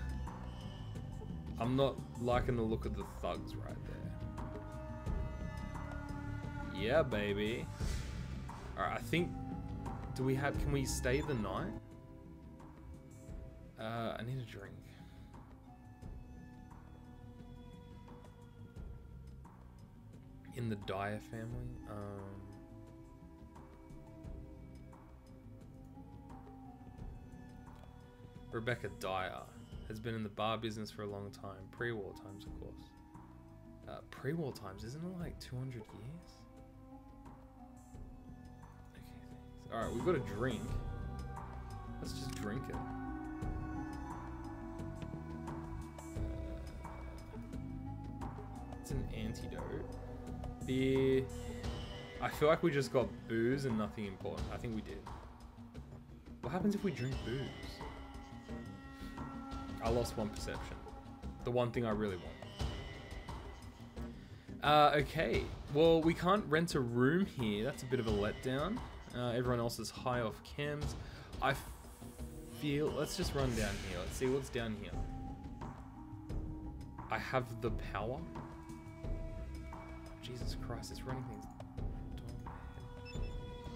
I'm not liking the look of the thugs right there. Yeah, baby. Alright, I think... Can we stay the night? I need a drink. In the Dyer family? Rebecca Dyer has been in the bar business for a long time. Pre-war times, of course. Pre-war times, isn't it like 200 years? Okay, thanks. Alright, we've got a drink. Let's just drink it. It's an antidote. Beer. I feel like we just got booze and nothing important. I think we did. What happens if we drink booze? I lost one perception. The one thing I really want. Okay. Well, we can't rent a room here. That's a bit of a letdown. Everyone else is high off chems. I feel... Let's just run down here. Let's see what's down here. I have the power. Jesus Christ, it's running things.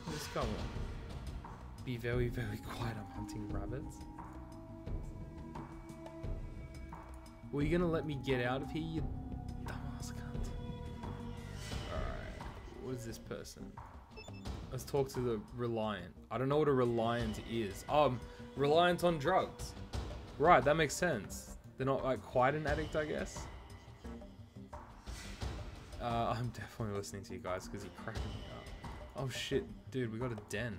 What's going on? Be very, very quiet. I'm hunting rabbits. Well, you gonna let me get out of here, you dumbass cunt? Alright, what is this person? Let's talk to the Reliant. I don't know what a Reliant is. Reliant on drugs. Right, that makes sense. They're not like quite an addict, I guess. I'm definitely listening to you guys because you're cracking me up. Oh shit, dude, we got a den.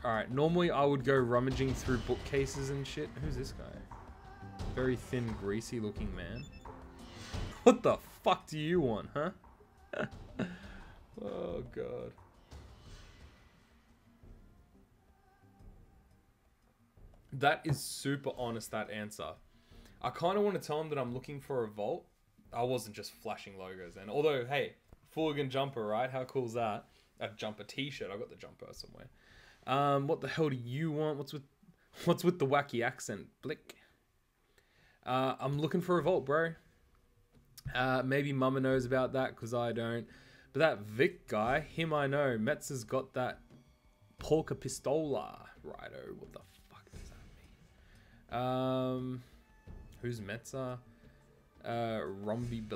Alright, normally I would go rummaging through bookcases and shit. Who's this guy? Very thin, greasy looking man. What the fuck do you want, huh? Oh god. That is super honest, that answer. I kind of want to tell him that I'm looking for a vault. I wasn't just flashing logos then. Although, hey, Fooligan jumper, right? How cool is that? A jumper t-shirt. I got the jumper somewhere. What the hell do you want? What's with the wacky accent? Blick. I'm looking for a vault, bro. Maybe Mama knows about that because I don't. But that Vic guy, him I know. Metzer's got that Polka Pistola. Righto. What the fuck does that mean? Who's Metzer? Rumby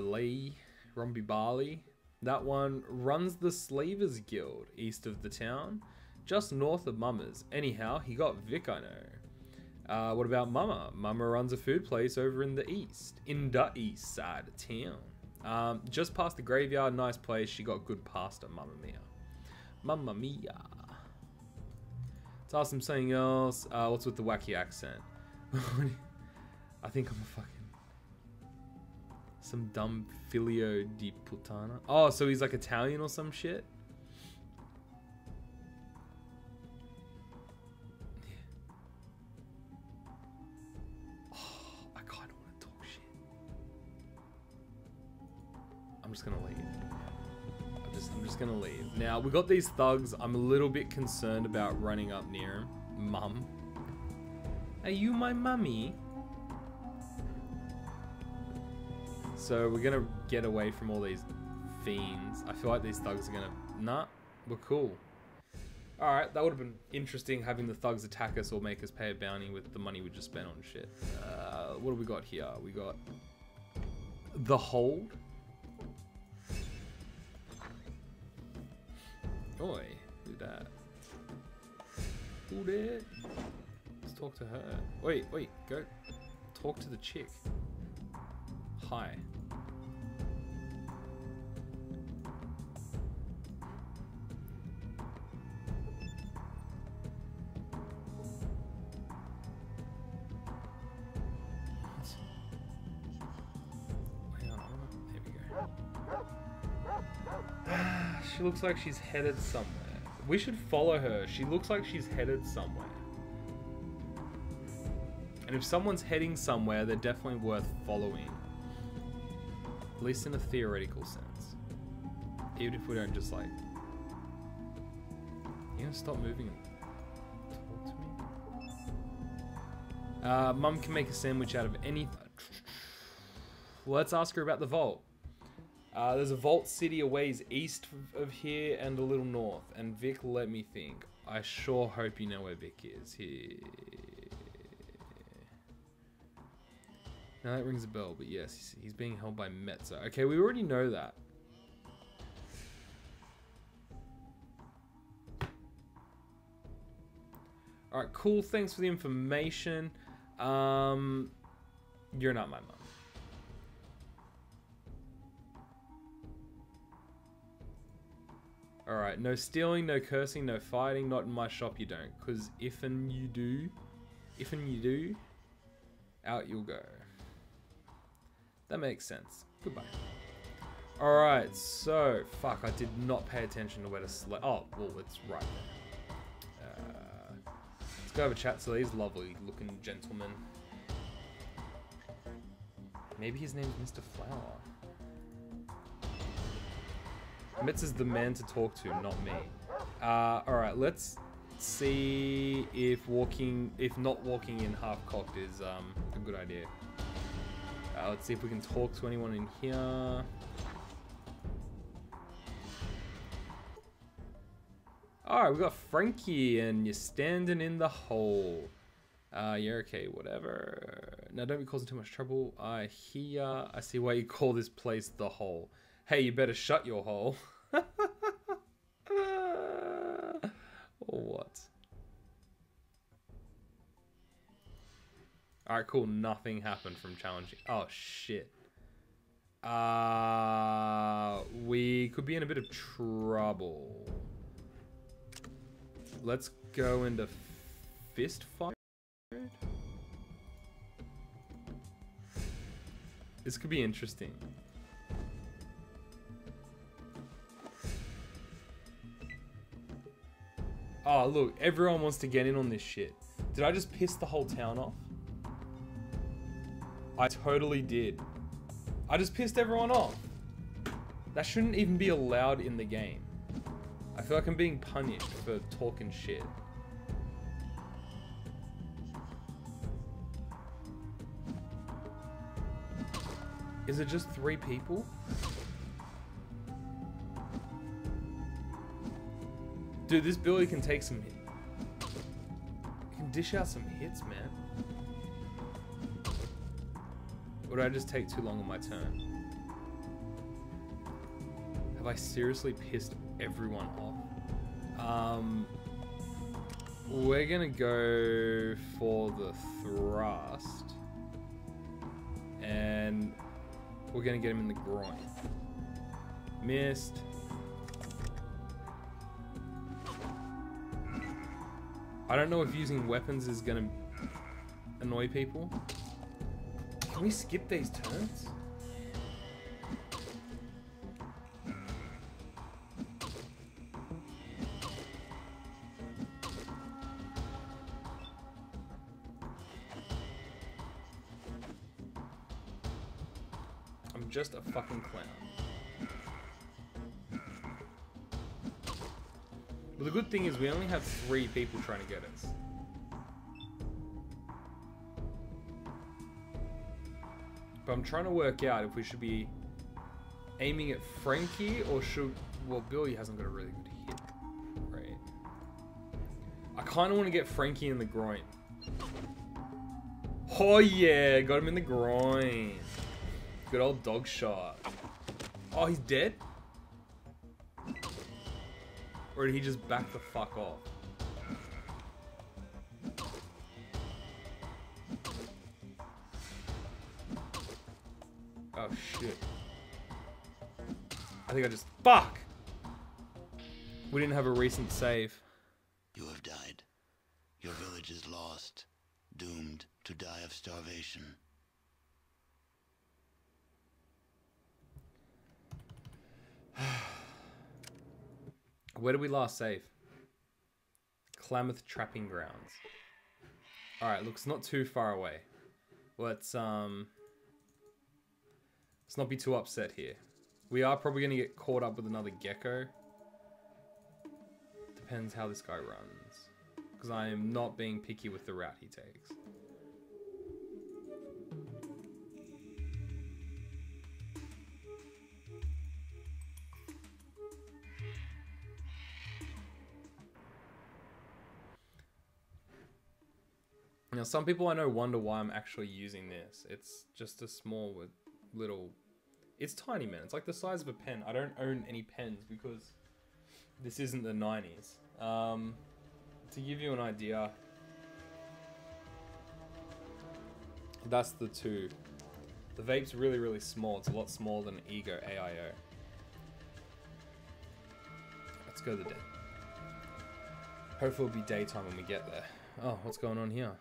Barley. That one runs the Slavers Guild east of the town, just north of Mama's. Anyhow, he got Vic, I know. What about Mama? Mama runs a food place over in the east side of town. Just past the graveyard, nice place. She got good pasta, Mamma Mia. Mamma Mia. Let's ask him something else. What's with the wacky accent? I think I'm a fucking Some dumb filio di puttana. Oh, so he's like Italian or some shit? Oh, I kind of want to talk shit. I'm just gonna leave. I'm just gonna leave. Now, we got these thugs. I'm a little bit concerned about running up near him. Mum. Are you my mummy? So we're gonna get away from all these fiends. I feel like these thugs are gonna... Nah, we're cool. Alright, that would have been interesting having the thugs attack us or make us pay a bounty with the money we just spent on shit. What do we got here? We got... The Hold. Oi, who that? Who that? Let's talk to her. Wait, go talk to the chick. Hi. She looks like she's headed somewhere. We should follow her. She looks like she's headed somewhere. And if someone's heading somewhere, they're definitely worth following. At least in a theoretical sense. Even if we don't just like... You gonna stop moving and talk to me? Mum can make a sandwich out of anything. Well, let's ask her about the vault. There's a vault city a ways east of here and a little north. And Vic, let me think. I sure hope you know where Vic is. Here. Now that rings a bell, but yes, he's being held by Metza. Okay, we already know that. Alright, cool. Thanks for the information. You're not my mom. Alright, no stealing, no cursing, no fighting. Not in my shop you don't. Because if and you do, out you'll go. That makes sense. Goodbye. Alright, so... Fuck, I did not pay attention to where to select... Oh, well, it's right there. Let's go have a chat to these lovely looking gentlemen. Maybe his name's Mr. Flower. Metz is the man to talk to, not me. Alright, let's see if not walking in half-cocked is a good idea. Let's see if we can talk to anyone in here. Alright, we got Frankie and you're standing in the hole. Yeah, okay, whatever. Now don't be causing too much trouble. I see why you call this place the hole. Hey, you better shut your hole. Or what? Alright, cool. Nothing happened from challenging. Oh, shit. We could be in a bit of trouble. Let's go into fist fight. This could be interesting. Oh, look. Everyone wants to get in on this shit. Did I just piss the whole town off? I totally did. I just pissed everyone off. That shouldn't even be allowed in the game. I feel like I'm being punished for talking shit. Is it just 3 people? Dude, this Billy can take some hits. He can dish out some hits, man. Or did I just take too long on my turn? Have I seriously pissed everyone off? We're gonna go for the thrust. And we're gonna get him in the groin. Missed. I don't know if using weapons is gonna annoy people. Can we skip these turns? I'm just a fucking clown. But the good thing is we only have 3 people trying to get us. But I'm trying to work out if we should be aiming at Frankie or should... Well, Billy hasn't got a really good hit. Right. I kind of want to get Frankie in the groin. Oh yeah, got him in the groin. Good old dog shot. Oh, he's dead? Or did he just back the fuck off? Oh shit. I think I just... Fuck! We didn't have a recent save. You have died. Your village is lost. Doomed to die of starvation. Where did we last save? Klamath Trapping Grounds. Alright, looks not too far away. Let's not be too upset here. We are probably going to get caught up with another gecko. Depends how this guy runs. Because I am not being picky with the route he takes. Now, some people I know wonder why I'm actually using this. It's just a small little... It's tiny, man. It's like the size of a pen. I don't own any pens because this isn't the 90s. To give you an idea, that's the 2. The vape's really, really small. It's a lot smaller than Ego AIO. Let's go to the den. Hopefully it'll be daytime when we get there. Oh, what's going on here?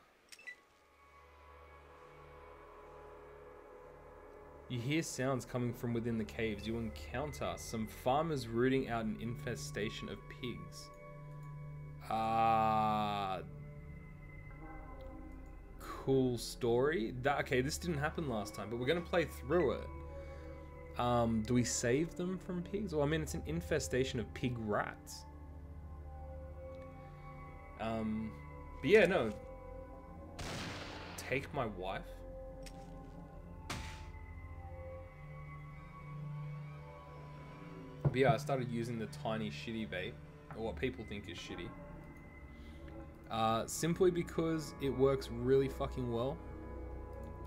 You hear sounds coming from within the caves. You encounter some farmers rooting out an infestation of pigs. Cool story. Okay, this didn't happen last time, but we're going to play through it. Do we save them from pigs? Well, I mean, it's an infestation of pig rats. But yeah, no. Take my wife? But yeah, I started using the tiny shitty vape, or what people think is shitty. Simply because it works really fucking well.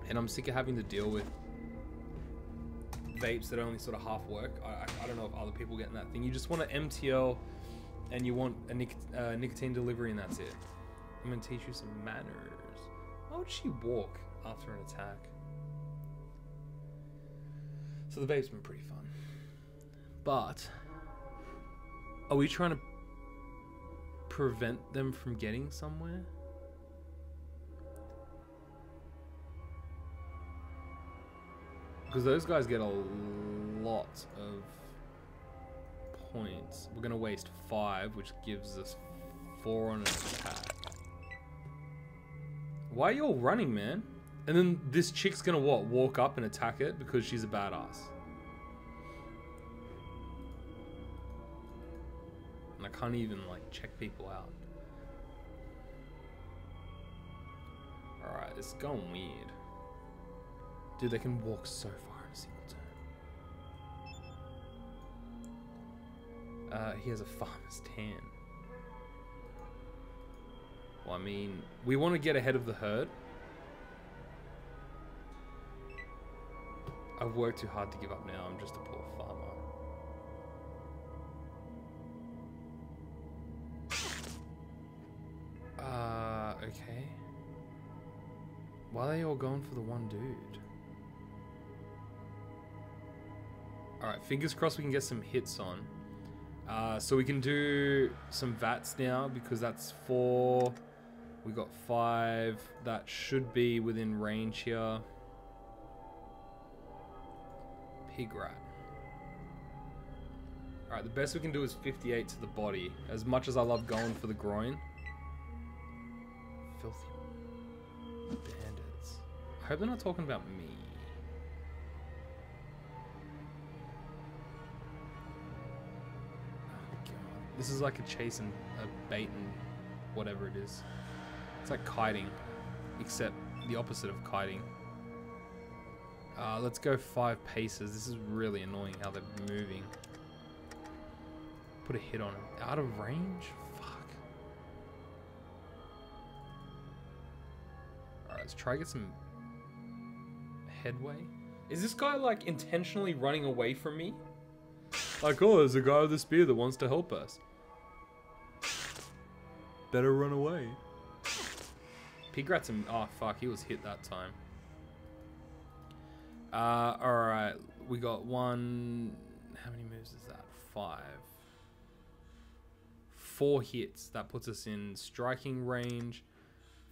And I'm sick of having to deal with vapes that only sort of half work. I don't know if other people getting that thing. You just want an MTL and you want a nicotine delivery and that's it. I'm going to teach you some manners. Why would she walk after an attack? So the vape's been pretty fun. But are we trying to prevent them from getting somewhere? Because those guys get a lot of points. We're going to waste 5, which gives us 4 on an attack. Why are you all running, man? And then this chick's going to what? Walk up and attack it because she's a badass. And I can't even like check people out. Alright, this is going weird. Dude, they can walk so far in a single turn. He has a farmer's tan. Well, I mean, we want to get ahead of the herd. I've worked too hard to give up now. I'm just a poor farmer. Okay. Why are they all going for the one dude? Alright, fingers crossed we can get some hits on. So we can do some VATs now because that's 4. We got 5. That should be within range here. Pig rat. Alright, the best we can do is 58 to the body. As much as I love going for the groin. Filthy bandits. I hope they're not talking about me. This is like a chase and a bait and whatever it is. It's like kiting, except the opposite of kiting. Let's go 5 paces. This is really annoying how they're moving. Put a hit on him. Out of range? Fuck. Alright, let's try to get some headway. Is this guy like intentionally running away from me? Like, oh, there's a guy with a spear that wants to help us. Better run away. Pigrat's him. Oh, fuck. He was hit that time. Alright. We got 1... How many moves is that? 5. 4 hits. That puts us in striking range.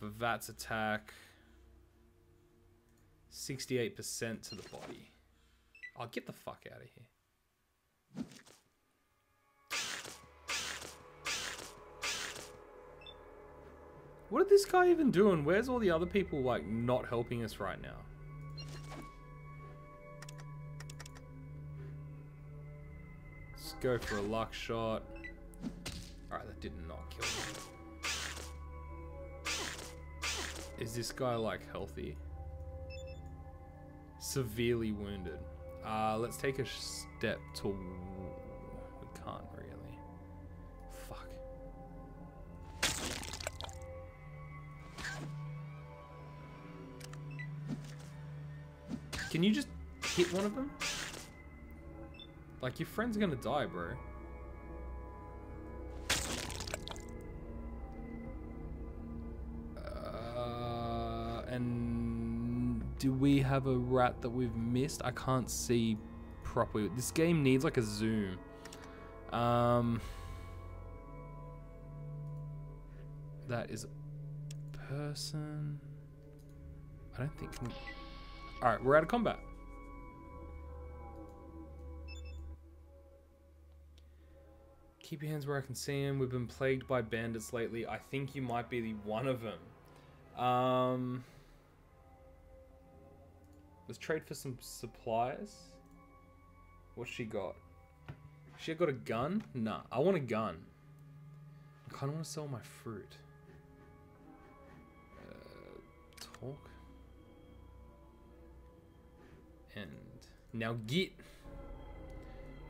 Vivat's attack. 68% to the body. I'll get the fuck out of here. What did this guy even do? And where's all the other people like not helping us right now? Let's go for a luck shot. Alright, that did not kill me. Is this guy like healthy? Severely wounded. Let's take a step to... We can't really. Fuck. Can you just hit one of them? Like, your friend's gonna die, bro. And do we have a rat that we've missed? I can't see properly. This game needs like a zoom. That is a person. I don't think... Alright, we're out of combat. Keep your hands where I can see him. We've been plagued by bandits lately. I think you might be the one of them. Let's trade for some supplies. What's she got? She got a gun? Nah, I want a gun. I kind of want to sell my fruit. Talk. And now get.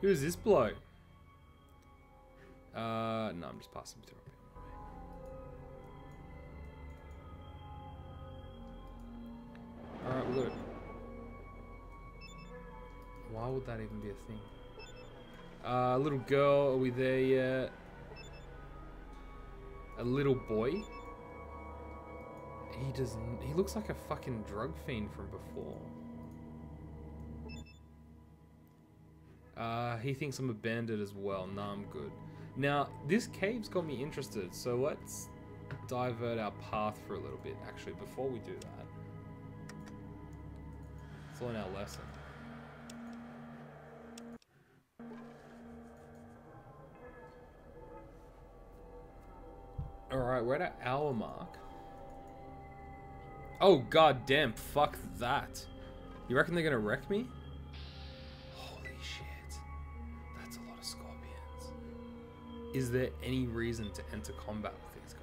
Who is this bloke? No, I'm just passing through. Alright, look. Why would that even be a thing? Little girl, are we there yet? A little boy? He looks like a fucking drug fiend from before. He thinks I'm a bandit as well. Nah, I'm good. Now, this cave's got me interested, so let's divert our path for a little bit. Actually, before we do that, let's learn our lesson. Alright, we're at our hour mark. Oh, god damn, fuck that. You reckon they're gonna wreck me? Holy shit. That's a lot of scorpions. Is there any reason to enter combat with these guys?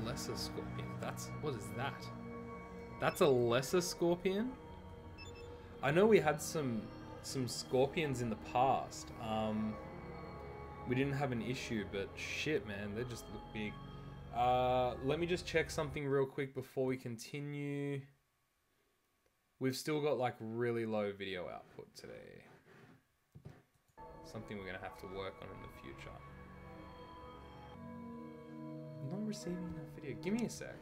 Lesser scorpion. What is that? That's a lesser scorpion? I know we had some scorpions in the past. We didn't have an issue, but shit, man, they just look big. Let me just check something real quick before we continue. We've still got like really low video output today. Something we're gonna have to work on in the future. Not receiving enough video. Give me a sec.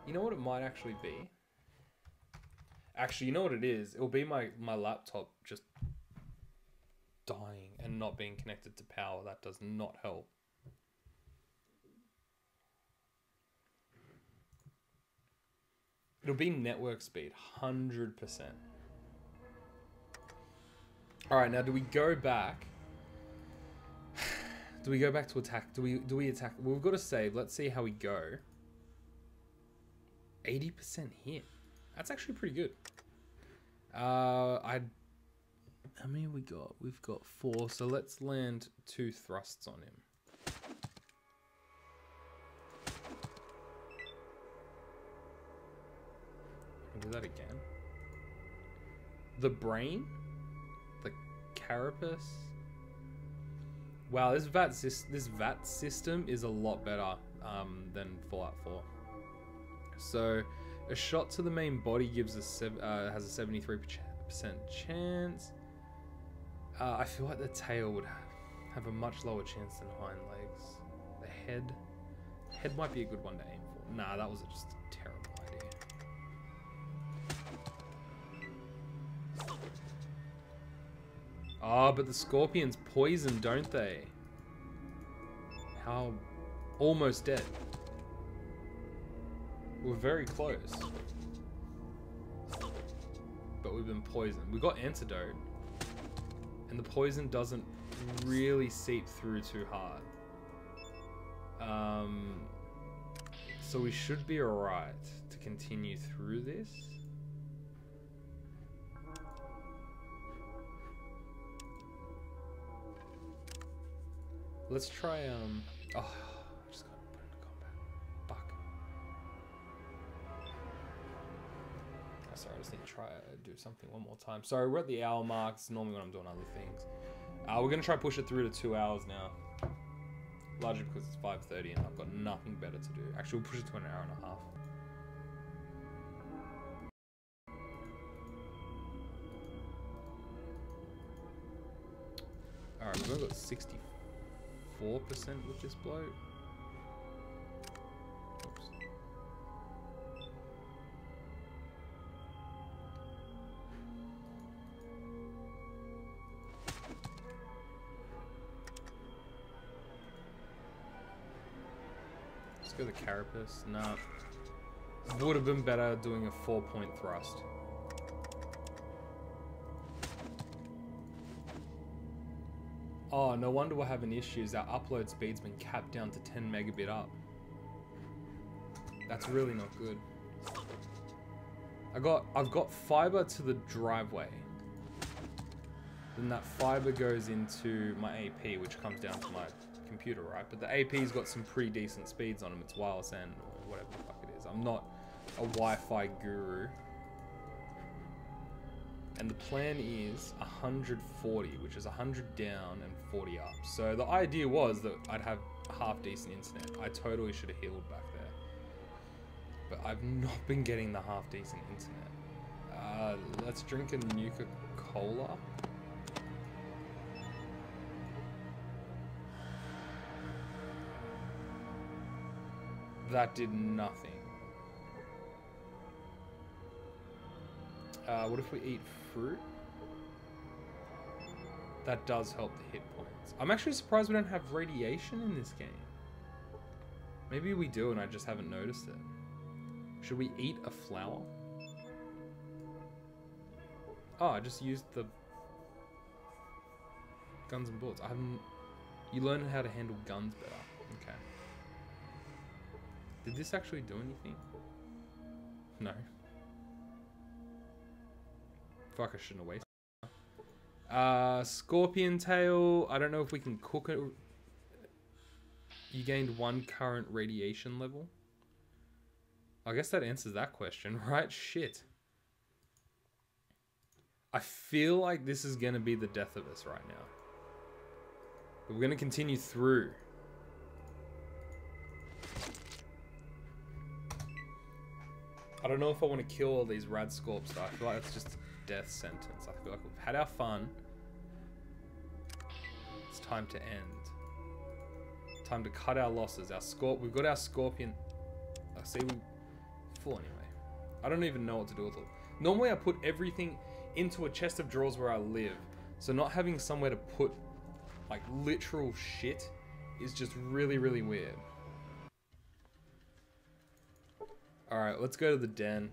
You know what it might actually be? Actually, you know what it is? It'll be my laptop just dying and not being connected to power. That does not help. It'll be network speed, 100%. Alright, now do we go back? Do we go back to attack? Do we attack? Well, we've got to save. Let's see how we go. 80% hit. That's actually pretty good. How many we got? We've got 4, so let's land 2 thrusts on him. I'll do that again. The brain? The carapace? Wow, this VAT system is a lot better than Fallout 4. So, a shot to the main body gives has a 73% chance. I feel like the tail would have a much lower chance than hind legs. The head might be a good one to aim for. Nah, that was just a terrible idea. Ah, but the scorpions poison, don't they? How? Almost dead. We're very close. But we've been poisoned. We got antidote. And the poison doesn't really seep through too hard. So we should be alright to continue through this. Let's try, oh, I just gotta put into combat. Fuck. Oh, sorry, I just need to try do something one more time. Sorry, we're at the hour mark. It's normally when I'm doing other things. We're gonna try push it through to 2 hours now. Largely because it's 5:30 and I've got nothing better to do. Actually, we'll push it to an hour and a half. Alright, we've only got 64% with this bloke. Oops. Let's go the carapace. Nah. Would have been better doing a 4-point thrust. Oh, no wonder we're having issues. Our upload speed's been capped down to 10 megabit up. That's really not good. I've got fiber to the driveway. Then that fiber goes into my AP, which comes down to my computer, right? But the AP's got some pretty decent speeds on them. It's wireless and or whatever the fuck it is. I'm not a Wi-Fi guru. And the plan is 140, which is 100 down and 40 up. So the idea was that I'd have half decent internet. I totally should have healed back there. But I've not been getting the half decent internet. Let's drink a Nuka-Cola. That did nothing. What if we eat fruit? That does help the hit points. I'm actually surprised we don't have radiation in this game. Maybe we do and I just haven't noticed it. Should we eat a flower? Oh, I just used the guns and bullets. I haven't... You learn how to handle guns better. Okay. Did this actually do anything? No. Fuck, I shouldn't have wasted. Scorpion tail. I don't know if we can cook it. You gained 1 current radiation level. I guess that answers that question, right? Shit. I feel like this is going to be the death of us right now. But we're going to continue through. I don't know if I want to kill all these rad scorps though. I feel like it's just a death sentence. I feel like we've had our fun. It's time to end. Time to cut our losses. We've got our scorpion. I see we full anyway. I don't even know what to do with it. Normally I put everything into a chest of drawers where I live. So not having somewhere to put like literal shit is just really, really weird. Alright, let's go to the den.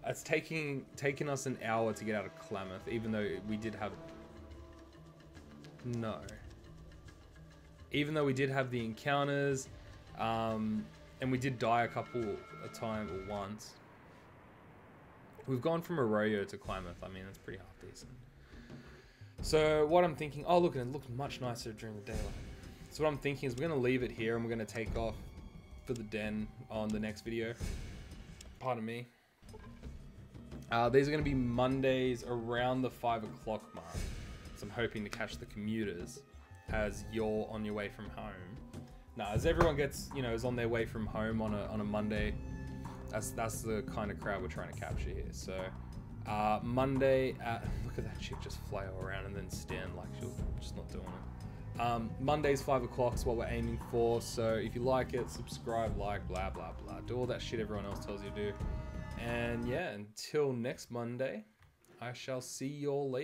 It's taking us an hour to get out of Klamath, even though we did have... No. Even though we did have the encounters, and we did die a couple of times, or once. We've gone from Arroyo to Klamath. I mean, that's pretty half decent. So what I'm thinking, oh look, and it looks much nicer during the daylight. So what I'm thinking is we're gonna leave it here and we're gonna take off for the den on the next video. Pardon me. These are gonna be Mondays around the 5 o'clock mark. So I'm hoping to catch the commuters as you're on your way from home. Now, as everyone gets, you know, is on their way from home on a Monday, that's the kind of crowd we're trying to capture here. So Monday at, look at that chick just flail around and then stand like she's just not doing it. Monday's 5 o'clock is what we're aiming for. So if you like it, subscribe, like, blah, blah, blah. Do all that shit everyone else tells you to do. And yeah, until next Monday, I shall see you all later.